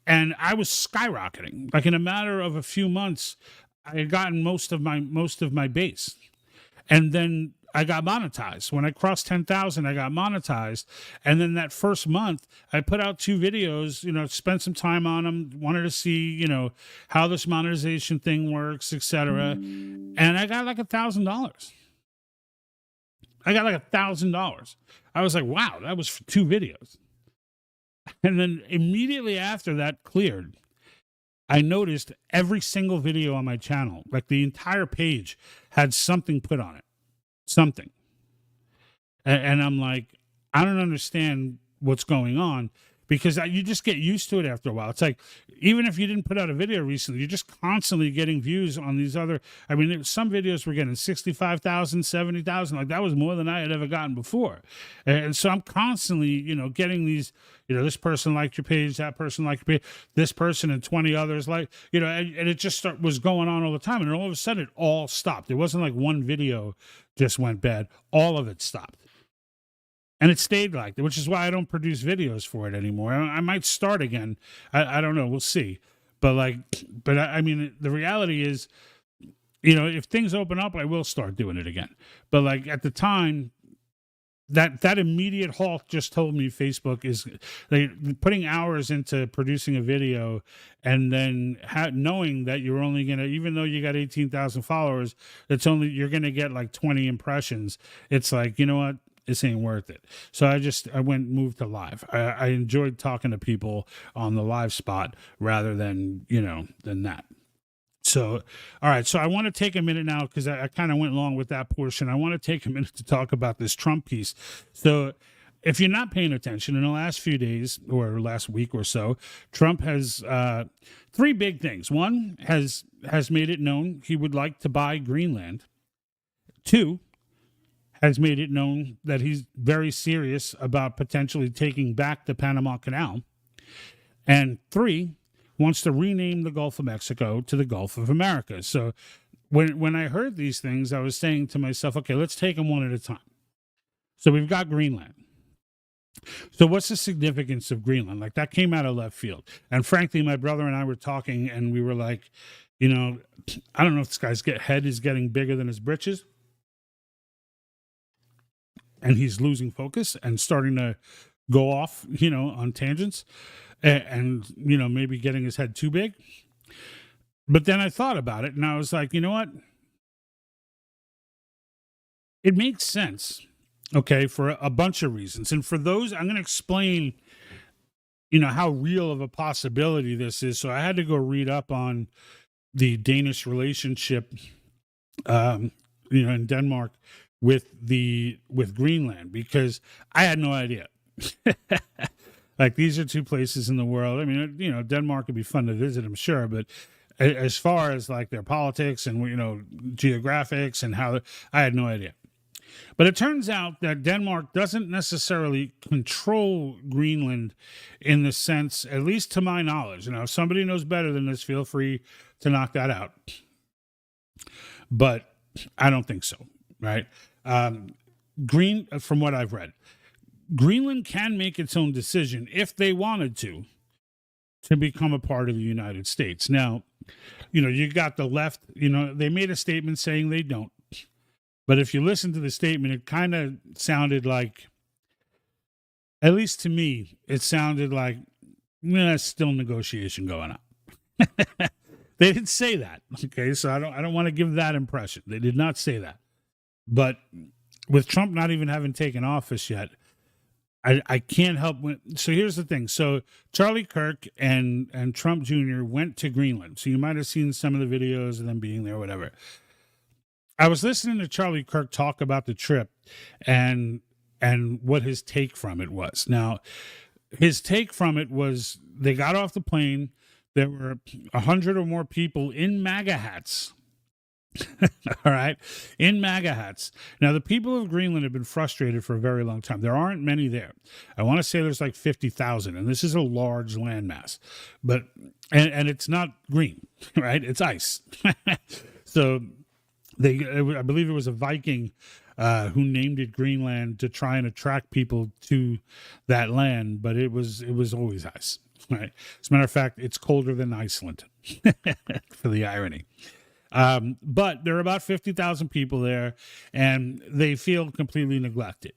and I was skyrocketing. Like, in a matter of a few months, I had gotten most of my base, and then I got monetized. When I crossed 10,000, I got monetized. And then that first month, I put out 2 videos, you know, spent some time on them, wanted to see, you know, how this monetization thing works, etc. And I got like $1,000. I was like, wow, that was for 2 videos. And then immediately after that cleared, I noticed every single video on my channel, like the entire page, had something put on it. Something. And I'm like, I don't understand what's going on, because you just get used to it after a while. It's like, even if you didn't put out a video recently, you're just constantly getting views on these other, I mean, some videos were getting 65,000, 70,000. Like, that was more than I had ever gotten before. And so I'm constantly, you know, getting these, you know, this person liked your page, that person liked your page, this person and 20 others, like, you know, and it just was going on all the time. And all of a sudden it all stopped. It wasn't like one video just went bad. All of it stopped. And it stayed like that, which is why I don't produce videos for it anymore. I might start again. I don't know. We'll see. But I mean, the reality is, you know, if things open up, I will start doing it again. But like, at the time, that immediate halt just told me Facebook is putting hours into producing a video, and then knowing that you're only going to, even though you got 18,000 followers, you're going to get like 20 impressions. It's like, you know what? This ain't worth it. So I moved to live. I enjoyed talking to people on the live spot rather than, you know, than that. So, all right. So I want to take a minute now, because I kind of went along with that portion. I want to take a minute to talk about this Trump piece. So if you're not paying attention, in the last few days or last week or so, Trump has 3 big things. One, has made it known he would like to buy Greenland. 2, has made it known that he's very serious about potentially taking back the Panama Canal. And 3, wants to rename the Gulf of Mexico to the Gulf of America. So when I heard these things, I was saying to myself, okay, let's take them one at a time. So we've got Greenland. So what's the significance of Greenland? Like, that came out of left field. And frankly, my brother and I were talking, and we were like, You know, I don't know if this guy's head is getting bigger than his britches, and he's losing focus and starting to go off, on tangents, and maybe getting his head too big. But then I thought about it, and I was like, you know what? It makes sense, okay, for a bunch of reasons. And for those, I'm going to explain, how real of a possibility this is. So I had to go read up on the Danish relationship, in Denmark with Greenland, because I had no idea. Like, these are two places in the world. I mean, Denmark would be fun to visit, I'm sure, but as far as like their politics and geographics and how, I had no idea. But it turns out that Denmark doesn't necessarily control Greenland in the sense, at least to my knowledge. If somebody knows better than this, feel free to knock that out. But I don't think so, right? From what I've read, Greenland can make its own decision if they wanted to become a part of the United States. Now, you got the left, they made a statement saying they don't. But if you listen to the statement, it kind of sounded like, at least to me, it sounded like there's still negotiation going on. They didn't say that, okay? So I don't want to give that impression. They did not say that. But with Trump not even having taken office yet, I can't help. So here's the thing. So Charlie Kirk and Trump Jr. went to Greenland. So you might have seen some of the videos of them being there, whatever. I was listening to Charlie Kirk talk about the trip and what his take from it was. Now, his take from it was they got off the plane. There were 100 or more people in MAGA hats. All right, in MAGA hats. Now, the people of Greenland have been frustrated for a very long time. There aren't many there. I want to say there's like 50,000, and this is a large landmass. But and it's not green, right? It's ice. So I believe it was a Viking who named it Greenland to try and attract people to that land, but it was always ice. Right. As a matter of fact, it's colder than Iceland, for the irony. But there are about 50,000 people there, and they feel completely neglected,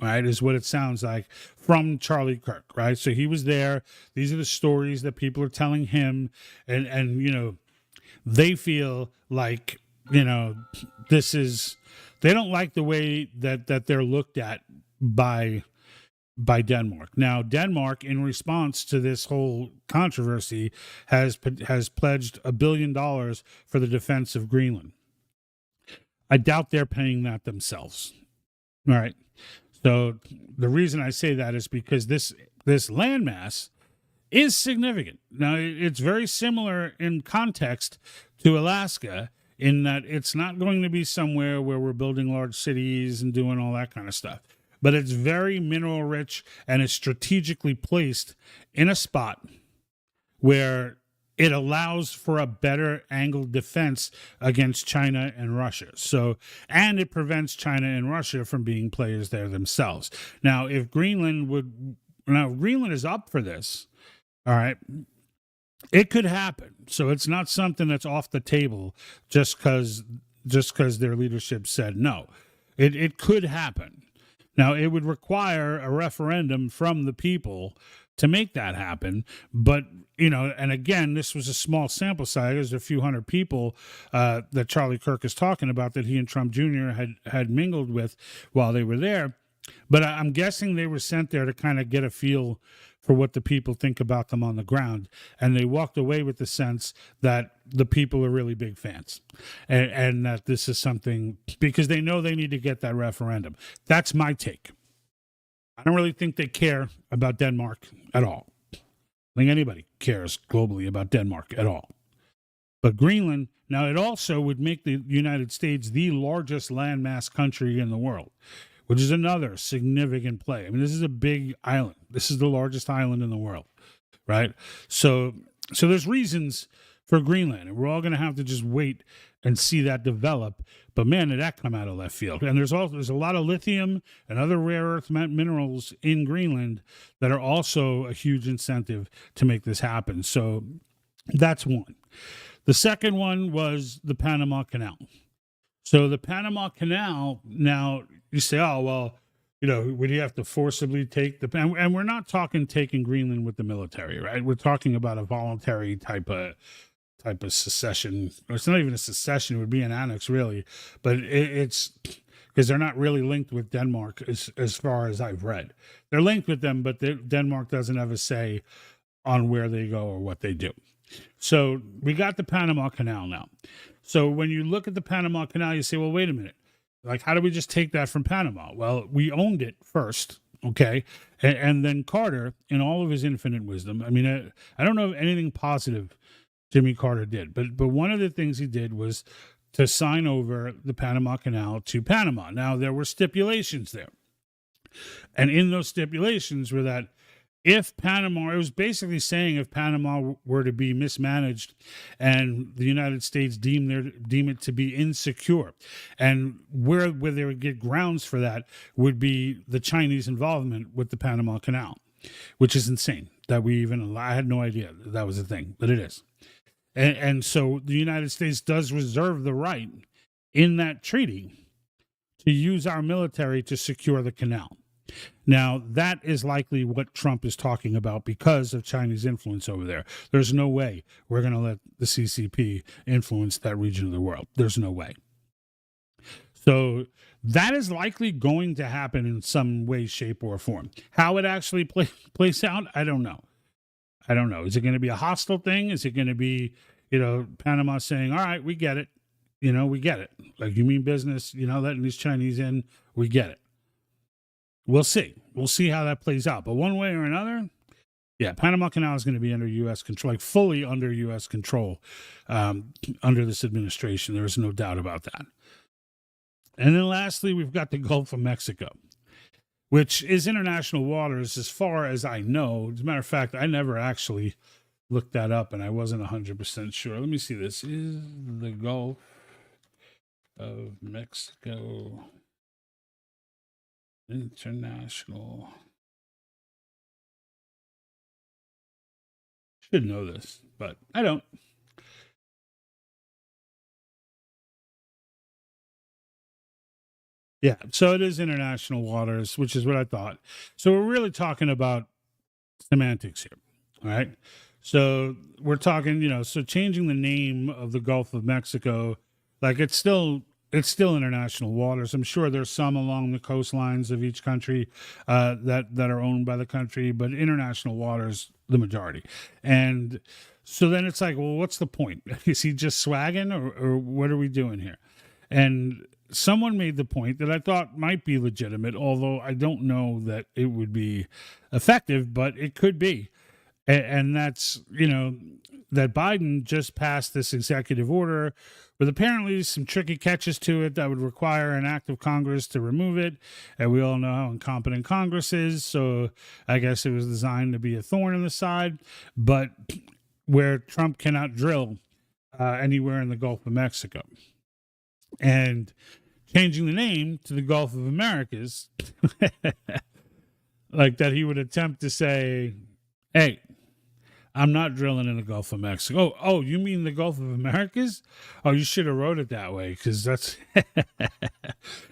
right, is what it sounds like from Charlie Kirk, right? So he was there. These are the stories that people are telling him, and they feel like, this is, they don't like the way that they're looked at by Denmark. Now, Denmark, in response to this whole controversy, has pledged $1 billion for the defense of Greenland. I doubt they're paying that themselves. All right. So the reason I say that is because this landmass is significant. Now, it's very similar in context to Alaska, in that it's not going to be somewhere where we're building large cities and doing all that kind of stuff. But it's very mineral rich, and it's strategically placed in a spot where it allows for a better angled defense against China and Russia. So, and it prevents China and Russia from being players there themselves. Now, if Greenland is up for this, all right, it could happen. So it's not something that's off the table just because their leadership said no. It could happen. Now, it would require a referendum from the people to make that happen. But, and again, this was a small sample size. There's a few hundred people that Charlie Kirk is talking about that he and Trump Jr. had mingled with while they were there. But I'm guessing they were sent there to kind of get a feel for what the people think about them on the ground. And they walked away with the sense that the people are really big fans and that this is something, because they know they need to get that referendum. That's my take. I don't really think they care about Denmark at all. I think anybody cares globally about Denmark at all. But Greenland, now it also would make the United States the largest landmass country in the world, which is another significant play. I mean, this is a big island. This is the largest island in the world, right? So there's reasons for Greenland, and we're all going to have to just wait and see that develop. But man, did that come out of left field. And there's a lot of lithium and other rare earth minerals in Greenland that are also a huge incentive to make this happen. So that's one. The second one was the Panama Canal. So the Panama Canal, now you say, oh, well, would you have to forcibly take and we're not talking taking Greenland with the military, right? We're talking about a voluntary type of secession. It's not even a secession; it would be an annex, really. But it's because they're not really linked with Denmark, as far as I've read. They're linked with them, but Denmark doesn't have a say on where they go or what they do. So we got the Panama Canal now. So when you look at the Panama Canal, you say, well, wait a minute. Like, how do we just take that from Panama? Well, we owned it first, okay? And then Carter, in all of his infinite wisdom, I mean, I don't know if anything positive Jimmy Carter did, but one of the things he did was to sign over the Panama Canal to Panama. Now, there were stipulations there. And in those stipulations were that if Panama, it was basically saying if Panama were to be mismanaged and the United States deem it to be insecure, and where they would get grounds for that would be the Chinese involvement with the Panama Canal, which is insane that I had no idea that was a thing, but it is. And so the United States does reserve the right in that treaty to use our military to secure the canal. Now, that is likely what Trump is talking about because of Chinese influence over there. There's no way we're going to let the CCP influence that region of the world. There's no way. So that is likely going to happen in some way, shape, or form. How it actually plays out, I don't know. Is it going to be a hostile thing? Is it going to be, Panama saying, all right, we get it. We get it. Like, you mean business, letting these Chinese in, we get it. We'll see. We'll see how that plays out. But one way or another, yeah, Panama Canal is going to be under U.S. control, like fully under U.S. control under this administration. There is no doubt about that. And then lastly, we've got the Gulf of Mexico, which is international waters as far as I know. As a matter of fact, I never actually looked that up, and I wasn't 100% sure. Let me see. This is the Gulf of Mexico. International. Should know this, but I don't. Yeah, so it is international waters, which is what I thought. So we're really talking about semantics here, all right? So we're talking, so changing the name of the Gulf of Mexico, like it's still international waters. I'm sure there's some along the coastlines of each country that are owned by the country, but international waters, the majority. And so then it's like, well, what's the point? Is he just swagging or what are we doing here? And someone made the point that I thought might be legitimate, although I don't know that it would be effective, but it could be. And that's, that Biden just passed this executive order with apparently some tricky catches to it that would require an act of Congress to remove it. And we all know how incompetent Congress is. So I guess it was designed to be a thorn in the side. But where Trump cannot drill anywhere in the Gulf of Mexico. And changing the name to the Gulf of Americas, like that he would attempt to say, hey, I'm not drilling in the Gulf of Mexico. Oh, you mean the Gulf of Americas? Oh, you should have wrote it that way because that's...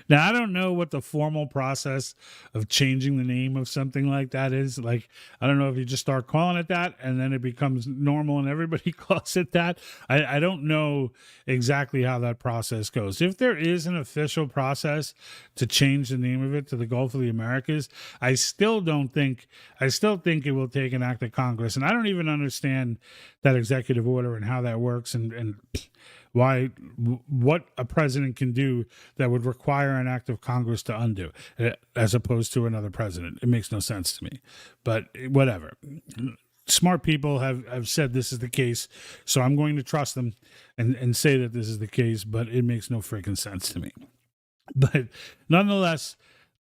Now, I don't know what the formal process of changing the name of something like that is. Like, I don't know if you just start calling it that and then it becomes normal and everybody calls it that. I don't know exactly how that process goes. If there is an official process to change the name of it to the Gulf of the Americas, I still think it will take an act of Congress. And I don't even understand that executive order and how that works and what a president can do that would require an act of Congress to undo, as opposed to another president. It makes no sense to me, but whatever. Smart people have said this is the case, so I'm going to trust them and say that this is the case, but it makes no freaking sense to me. But nonetheless,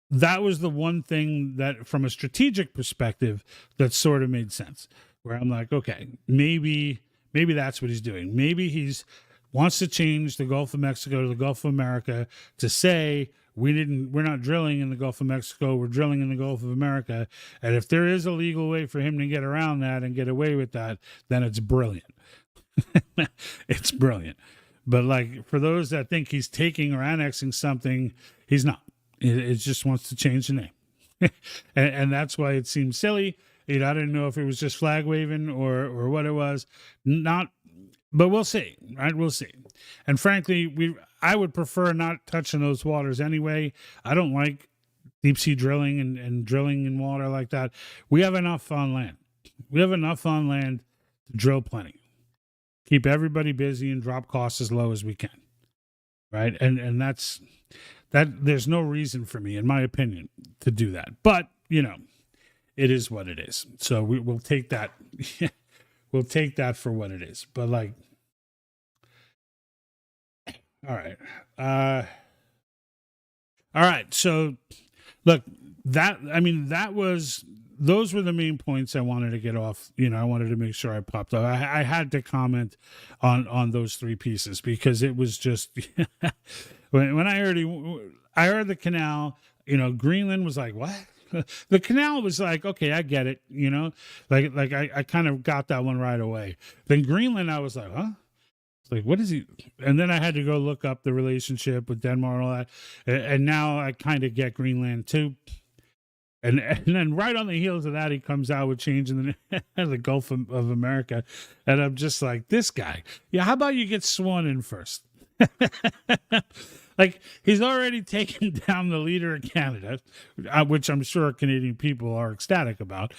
that was the one thing that, from a strategic perspective, that sort of made sense, where I'm like, okay, maybe that's what he's doing. Maybe he's wants to change the Gulf of Mexico to the Gulf of America to say we're not drilling in the Gulf of Mexico, we're drilling in the Gulf of America. And if there is a legal way for him to get around that and get away with that, then it's brilliant. It's brilliant. But like for those that think he's taking or annexing something, he's not. It just wants to change the name. and that's why it seems silly. I didn't know if it was just flag waving or what it was. Not, but we'll see, right? We'll see. And frankly, I would prefer not touching those waters anyway. I don't like deep sea drilling and drilling in water like that. We have enough on land. We have enough on land to drill plenty. Keep everybody busy and drop costs as low as we can. Right? And that's that. There's no reason for me, in my opinion, to do that. But, it is what it is. So we'll take that. We'll take that for what it is. But like, all right. All right. So look, those were the main points I wanted to get off. I wanted to make sure I popped up. I had to comment on those three pieces because it was just, when I heard the canal, Greenland was like, what? The canal was like, okay, I get it. Like I kind of got that one right away. Then Greenland, I was like, huh? Like, what is he? And then I had to go look up the relationship with Denmark and all that. And now I kind of get Greenland too. And then right on the heels of that, he comes out with changing the Gulf of America. And I'm just like, this guy. Yeah, how about you get sworn in first? Like, he's already taken down the leader of Canada, which I'm sure Canadian people are ecstatic about.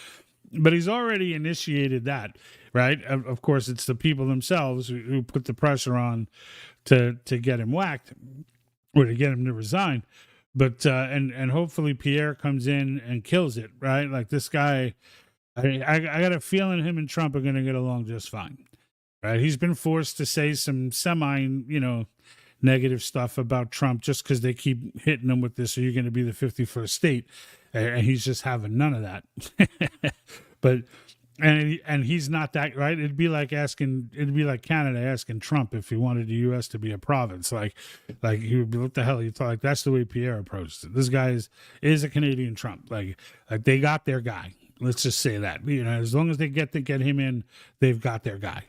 But he's already initiated that, right? Of course, it's the people themselves who put the pressure on to get him whacked or to get him to resign. But and hopefully Pierre comes in and kills it, right? Like this guy, I got a feeling him and Trump are going to get along just fine, right? He's been forced to say some negative stuff about Trump just because they keep hitting him with this. Are you going to be the 51st state? And he's just having none of that. But and he's not that, right? It'd be like Canada asking Trump if he wanted the U.S. to be a province. Like he would be, what the hell are you talking? Like, that's the way Pierre approached it. This guy is a Canadian Trump. Like they got their guy. Let's just say that. As long as they get him in, they've got their guy.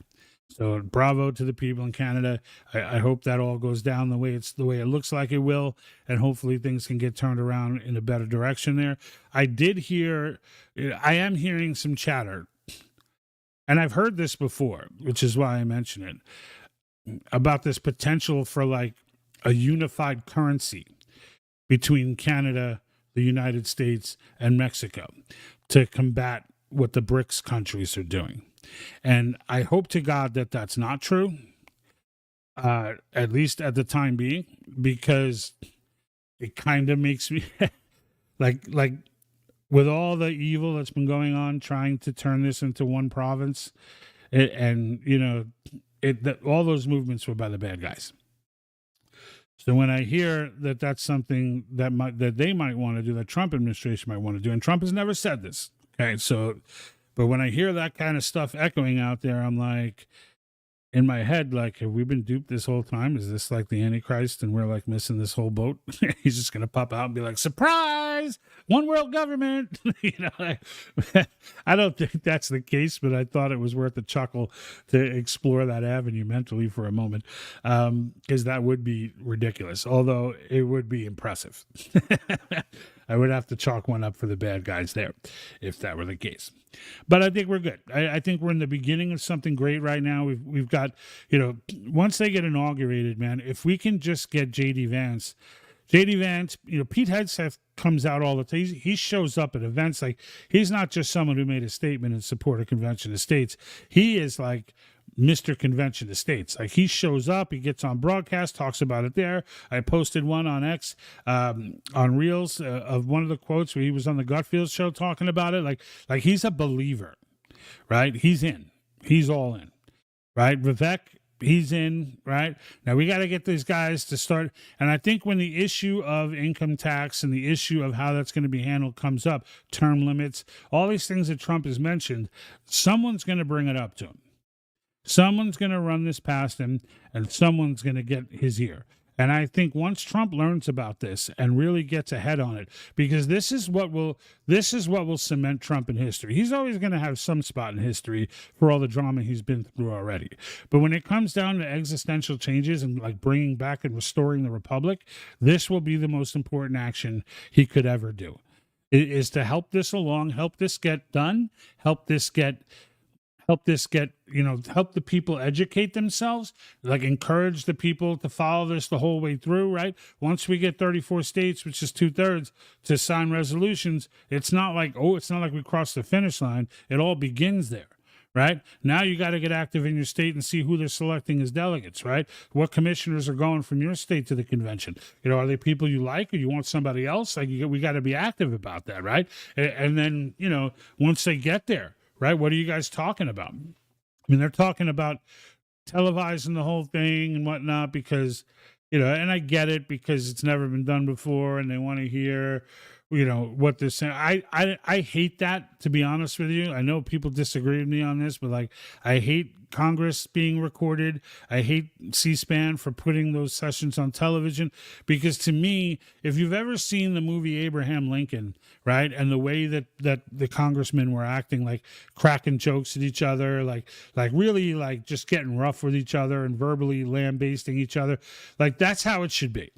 So bravo to the people in Canada. I hope that all goes down the way it looks like it will, and hopefully things can get turned around in a better direction there. I am hearing some chatter, and I've heard this before, which is why I mention it, about this potential for like a unified currency between Canada, the United States, and Mexico to combat what the BRICS countries are doing. And I hope to God that that's not true, at least at the time being, because it kind of makes me like with all the evil that's been going on, trying to turn this into one province, all those movements were by the bad guys. So when I hear that that's something that they might want to do, that Trump administration might want to do, and Trump has never said this, okay, so. But when I hear that kind of stuff echoing out there, I'm like, in my head, like, have we been duped this whole time? Is this like the Antichrist and we're like missing this whole boat? He's just going to pop out and be like, surprise, one world government. I don't think that's the case, but I thought it was worth a chuckle to explore that avenue mentally for a moment, because that would be ridiculous, although it would be impressive. I would have to chalk one up for the bad guys there if that were the case. But I think we're good. I think we're in the beginning of something great right now. We've got, once they get inaugurated, man, if we can just get J.D. Vance, Pete Hegseth comes out all the time. He shows up at events. Like, he's not just someone who made a statement in support of Convention of States. He is like Mr. Convention of States. Like, he shows up, he gets on broadcast, talks about it there. I posted one on X, on Reels, of one of the quotes where he was on the Gutfield show talking about it. Like he's a believer, right? He's in. He's all in, right? Vivek, he's in, right? Now we got to get these guys to start. And I think when the issue of income tax and the issue of how that's going to be handled comes up, term limits, all these things that Trump has mentioned, someone's going to bring it up to him. Someone's going to run this past him, and someone's going to get his ear. And I think once Trump learns about this and really gets ahead on it, because this is what will cement Trump in history. He's always going to have some spot in history for all the drama he's been through already. But when it comes down to existential changes and like bringing back and restoring the republic, this will be the most important action he could ever do. It is to help this along, help this get done, help the people educate themselves, like encourage the people to follow this the whole way through, right? Once we get 34 states, which is 2/3, to sign resolutions, it's not like we crossed the finish line. It all begins there, right? Now you got to get active in your state and see who they're selecting as delegates, right? What commissioners are going from your state to the convention? Are they people you like, or you want somebody else? We got to be active about that, right? And then, once they get there, right? What are you guys talking about? I mean, they're talking about televising the whole thing and whatnot because, and I get it because it's never been done before and they want to hear, what they're saying. I hate that, to be honest with you. I know people disagree with me on this, but like, I hate Congress being recorded. I hate C-SPAN for putting those sessions on television, because to me, if you've ever seen the movie Abraham Lincoln, right, and the way that the congressmen were acting, like cracking jokes at each other, like really like just getting rough with each other and verbally lambasting each other, like that's how it should be.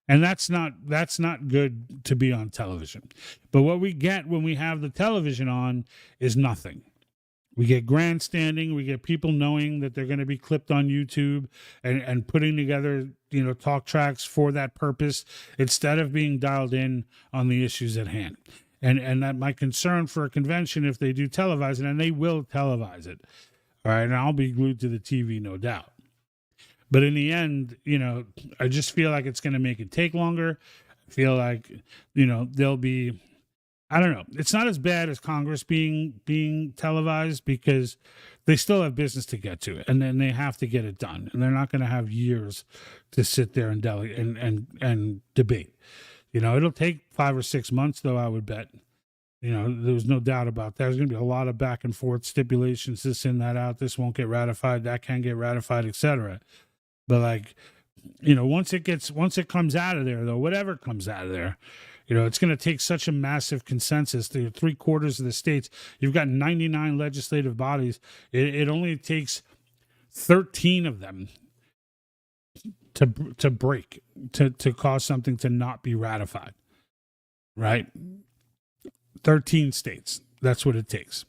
And that's not good to be on television. But what we get when we have the television on is nothing. We get grandstanding. We get people knowing that they're going to be clipped on YouTube and putting together, talk tracks for that purpose, instead of being dialed in on the issues at hand. And that my concern for a convention, if they do televise it, and they will televise it, all right, and I'll be glued to the TV, no doubt. But in the end, I just feel like it's going to make it take longer. I feel like, there'll be, I don't know. It's not as bad as Congress being televised, because they still have business to get to, and then they have to get it done, and they're not going to have years to sit there and and debate. It'll take 5 or 6 months, though, I would bet. There's no doubt about that. There's going to be a lot of back and forth stipulations, this in, that out. This won't get ratified. That can't get ratified, etc. But like, once it comes out of there, though, whatever comes out of there, it's going to take such a massive consensus. There are 3/4 of the states. You've got 99 legislative bodies. It only takes 13 of them to break, to cause something to not be ratified, right? 13 states. That's what it takes.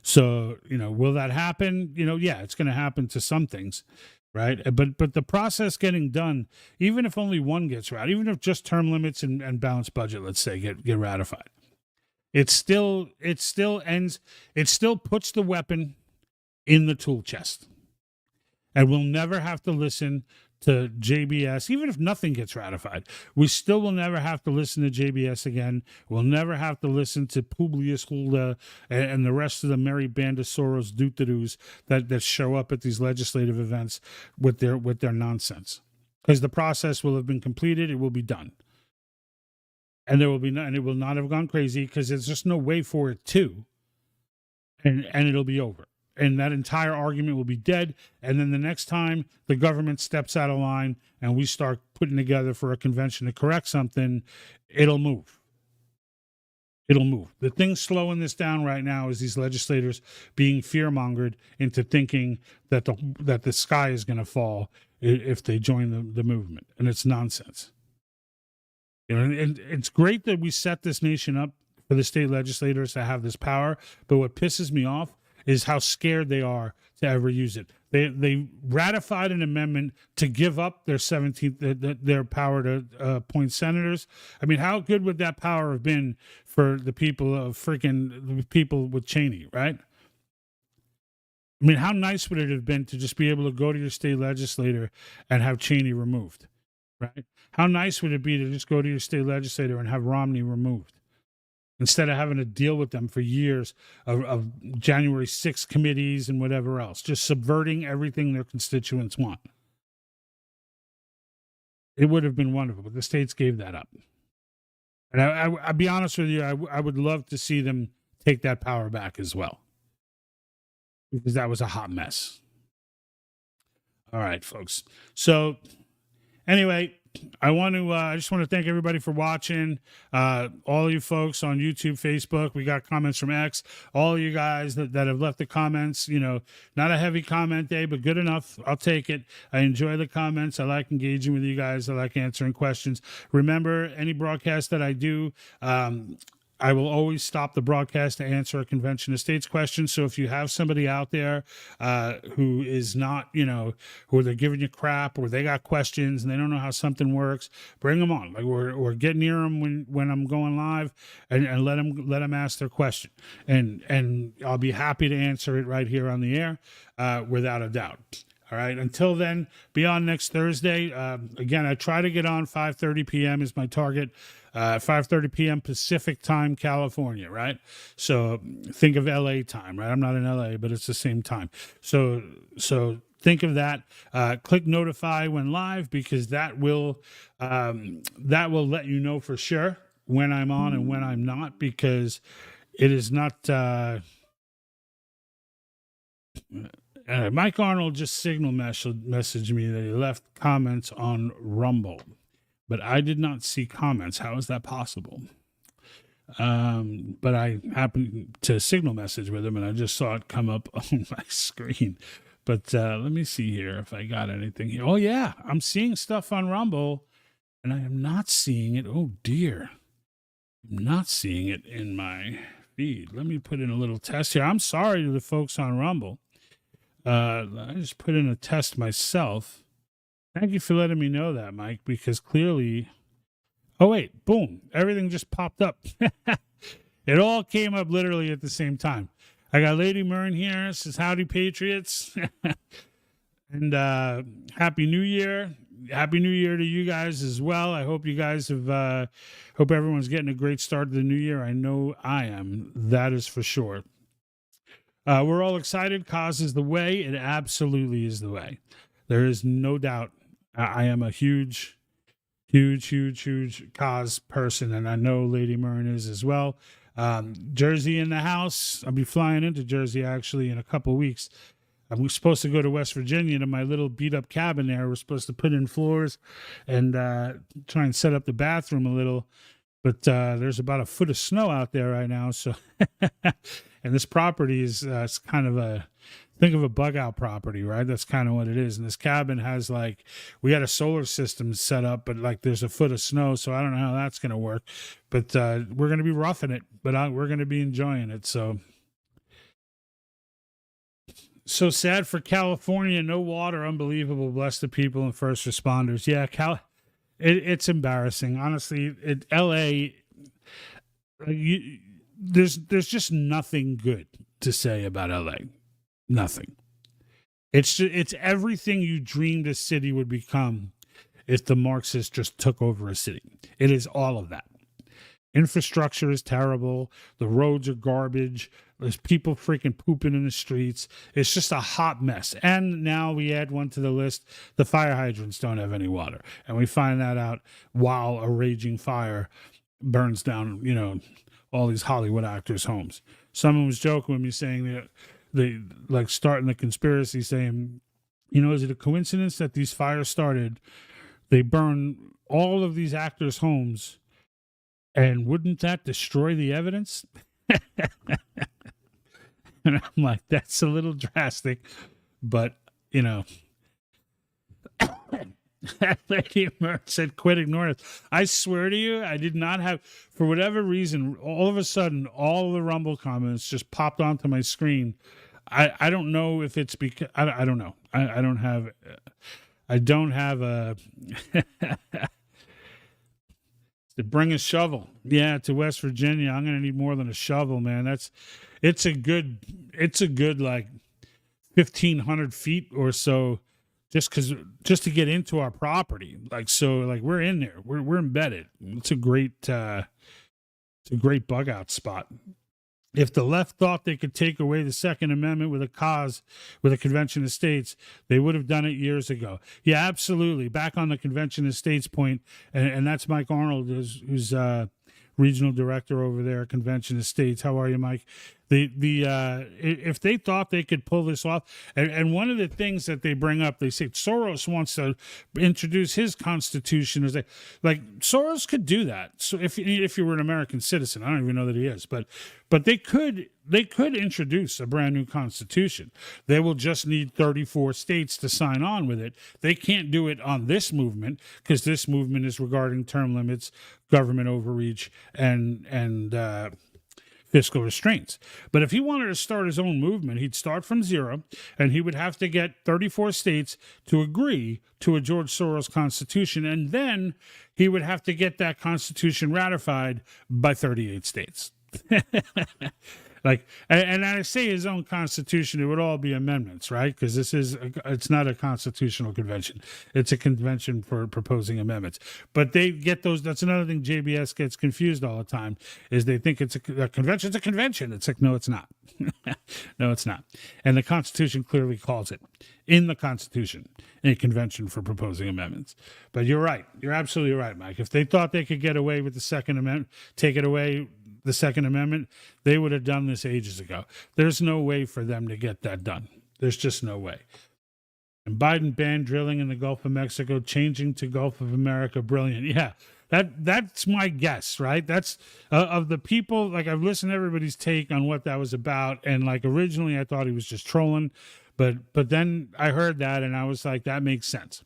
So, will that happen? Yeah, it's going to happen to some things. Right. But the process getting done, even if only one gets ratified, even if just term limits and balanced budget, let's say, get ratified, it still puts the weapon in the tool chest. And we'll never have to listen to JBS, even if nothing gets ratified. We still will never have to listen to JBS again. We'll never have to listen to Publius Hulda and the rest of the merry band of Soros doodadoos that show up at these legislative events with their nonsense. Because the process will have been completed, it will be done. And it will not have gone crazy, because there's just no way for it to. And it'll be over. And that entire argument will be dead. And then the next time the government steps out of line and we start putting together for a convention to correct something, it'll move. It'll move. The thing slowing this down right now is these legislators being fear-mongered into thinking that the sky is going to fall if they join the movement. And it's nonsense. And it's great that we set this nation up for the state legislators to have this power. But what pisses me off is how scared they are to ever use it. They ratified an amendment to give up their 17th their power to appoint senators. I mean, how good would that power have been for the people with Cheney, right? I mean, how nice would it have been to just be able to go to your state legislator and have Cheney removed, right? How nice would it be to just go to your state legislator and have Romney removed, instead of having to deal with them for years of January 6th committees and whatever else, just subverting everything their constituents want. It would have been wonderful, but the states gave that up. And I'll be honest with you, I would love to see them take that power back as well, because that was a hot mess. All right, folks. So Anyway, I just want to thank everybody for watching. All you folks on YouTube, Facebook, we got comments from X. All you guys that have left the comments, not a heavy comment day, but good enough. I'll take it. I enjoy the comments. I like engaging with you guys. I like answering questions. Remember, any broadcast that I do, I will always stop the broadcast to answer a Convention of States question. So if you have somebody out there who is not, who they're giving you crap or they got questions and they don't know how something works, bring them on. Like or get near them when I'm going live and let them ask their question. And I'll be happy to answer it right here on the air without a doubt. All right. Until then, be on next Thursday. Again, I try to get on 5:30 p.m. is my target. 5:30 p.m. Pacific time, California. Right. So think of LA time. Right. I'm not in LA, but it's the same time. So think of that. Click notify when live because that will let you know for sure when I'm on and when I'm not, because it is not. Mike Arnold just signal messaged me that he left comments on Rumble, but I did not see comments. How is that possible? But I happened to signal message with him, and I just saw it come up on my screen. But let me see here if I got anything here. Oh, yeah, I'm seeing stuff on Rumble, and I am not seeing it. Oh, dear. I'm not seeing it in my feed. Let me put in a little test here. I'm sorry to the folks on Rumble. I just put in a test myself. Thank you for letting me know that, Mike, because clearly... Oh, wait, boom. Everything just popped up. It all came up literally at the same time. I got Lady Myrn here. Says, howdy, Patriots. And Happy New Year. Happy New Year to you guys as well. I hope you guys have... hope everyone's getting a great start to the new year. I know I am. That is for sure. We're all excited. COS is the way. It absolutely is the way. There is no doubt. I am a huge COS person, and I know Lady Myrn is as well. Jersey in the house. I'll be flying into Jersey actually in a couple of weeks. I'm supposed to go to West Virginia to my little beat-up cabin there. We're supposed to put in floors and try and set up the bathroom a little. But there's about a foot of snow out there right now. So, and this property is it's kind of think of a bug out property, right? That's kind of what it is. And this cabin has we had a solar system set up, but there's a foot of snow. So I don't know how that's going to work. But we're going to be roughing it, but we're going to be enjoying it. So sad for California. No water. Unbelievable. Bless the people and first responders. Yeah, It's embarrassing, honestly. LA, there's just nothing good to say about LA. Nothing. It's everything you dreamed a city would become if the Marxists just took over a city. It is all of that. Infrastructure is terrible. The roads are garbage. There's people freaking pooping in the streets. It's just a hot mess. And now we add one to the list. The fire hydrants don't have any water. And we find that out while a raging fire burns down, all these Hollywood actors' homes. Someone was joking with me saying that they starting the conspiracy saying, is it a coincidence that these fires started? They burn all of these actors' homes. And wouldn't that destroy the evidence? And I'm like, that's a little drastic, but Lady Myrn said, quit ignoring it. I swear to you, I did not have, for whatever reason, all of a sudden, all the Rumble comments just popped onto my screen. I don't know if it's because, I don't know. I don't have a, to bring a shovel. Yeah, to West Virginia. I'm going to need more than a shovel, man. It's a good 1,500 feet or so just to get into our property. We're in there. We're embedded. It's a great bug out spot. If the left thought they could take away the Second Amendment with a cause, with a Convention of States, they would have done it years ago. Yeah, absolutely. Back on the Convention of States point, and that's Mike Arnold, who's regional director over there at Convention of States. How are you, Mike? If they thought they could pull this off, and one of the things that they bring up, they say Soros wants to introduce his constitution. Is like Soros could do that. So if you were an American citizen, I don't even know that he is, but they could introduce a brand new constitution. They will just need 34 states to sign on with it. They can't do it on this movement because this movement is regarding term limits, government overreach, and fiscal restraints. But if he wanted to start his own movement, he'd start from zero, and he would have to get 34 states to agree to a George Soros constitution, and then he would have to get that constitution ratified by 38 states. And I say his own constitution, it would all be amendments, right? Because it's not a constitutional convention. It's a convention for proposing amendments. But they get those. That's another thing JBS gets confused all the time, is they think it's a convention. It's a convention. It's like, no, it's not. No, it's not. And the Constitution clearly calls it, in the Constitution, a convention for proposing amendments. But you're right. You're absolutely right, Mike. If they thought they could get away with the Second Amendment, take it away, the Second Amendment, they would have done this ages ago. There's no way for them to get that done. There's just no way. And Biden banned drilling in the Gulf of Mexico, changing to Gulf of America. Brilliant. Yeah, that's my guess, right? That's of the people, like I've listened to everybody's take on what that was about. And like originally I thought he was just trolling, but then I heard that and I was like, that makes sense.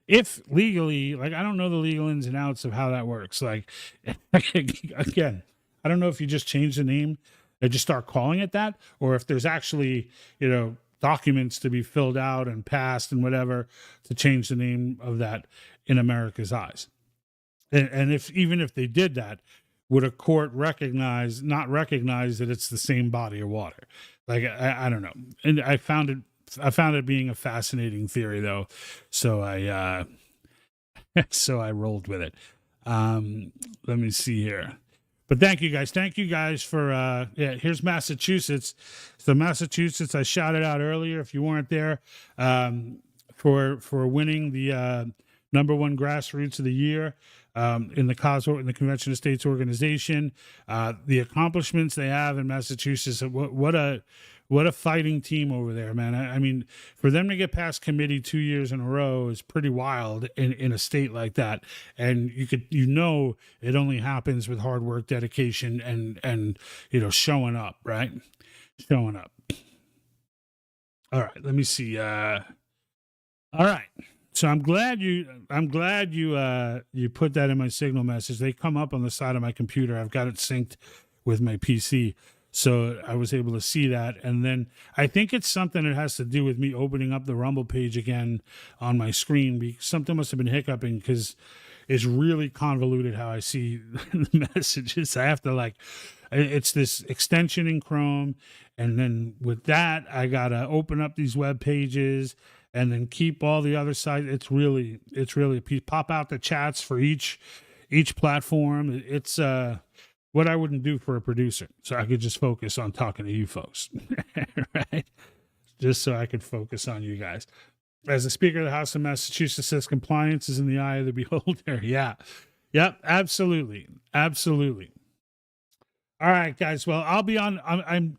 If legally, like, I don't know the legal ins and outs of how that works. Like, again, I don't know if you just change the name and just start calling it that, or if there's actually, documents to be filled out and passed and whatever to change the name of that in America's eyes. And even if they did that, would a court not recognize that it's the same body of water? Like, I don't know. And I found it being a fascinating theory, though. So I rolled with it. Let me see here. But thank you guys for here's Massachusetts. So Massachusetts, I shouted out earlier if you weren't there, for winning the number one grassroots of the year in the COS, in the Convention of States organization. The accomplishments they have in Massachusetts, what a fighting team over there, man. I mean, for them to get past committee 2 years in a row is pretty wild in a state like that. And it only happens with hard work, dedication, and showing up, right? Showing up. All right, let me see. All right. So I'm glad you put that in my signal message. They come up on the side of my computer. I've got it synced with my PC. So I was able to see that. And then I think it's something that has to do with me opening up the Rumble page again on my screen. Something must have been hiccuping because it's really convoluted how I see the messages. I have to it's this extension in Chrome. And then with that, I got to open up these web pages and then keep all the other sites. It's really pop out the chats for each platform. It's, what I wouldn't do for a producer. So I could just focus on talking to you folks, right? Just so I could focus on you guys. As the Speaker of the House of Massachusetts says, compliance is in the eye of the beholder. Yeah. Yep. Absolutely. Absolutely. All right, guys. Well, I'll be on.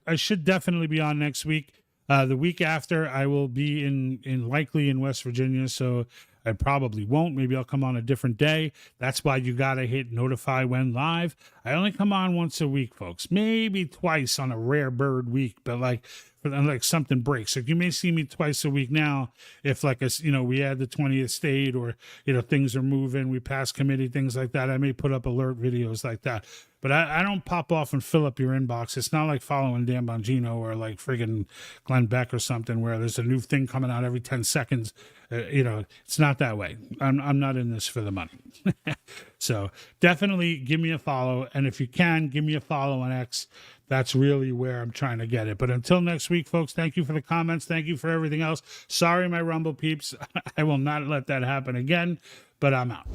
I should definitely be on next week. The week after, I will be likely in West Virginia. So I probably won't. Maybe I'll come on a different day. That's why you got to hit notify when live. I only come on once a week, folks. Maybe twice on a rare bird week, but like something breaks. Like you may see me twice a week now if we add the 20th state or, things are moving, we pass committee, things like that. I may put up alert videos like that. But I don't pop off and fill up your inbox. It's not like following Dan Bongino or like friggin' Glenn Beck or something where there's a new thing coming out every 10 seconds. It's not that way. I'm not in this for the money. So definitely give me a follow. And if you can, give me a follow on X. That's really where I'm trying to get it. But until next week, folks, thank you for the comments. Thank you for everything else. Sorry, my Rumble peeps. I will not let that happen again, but I'm out.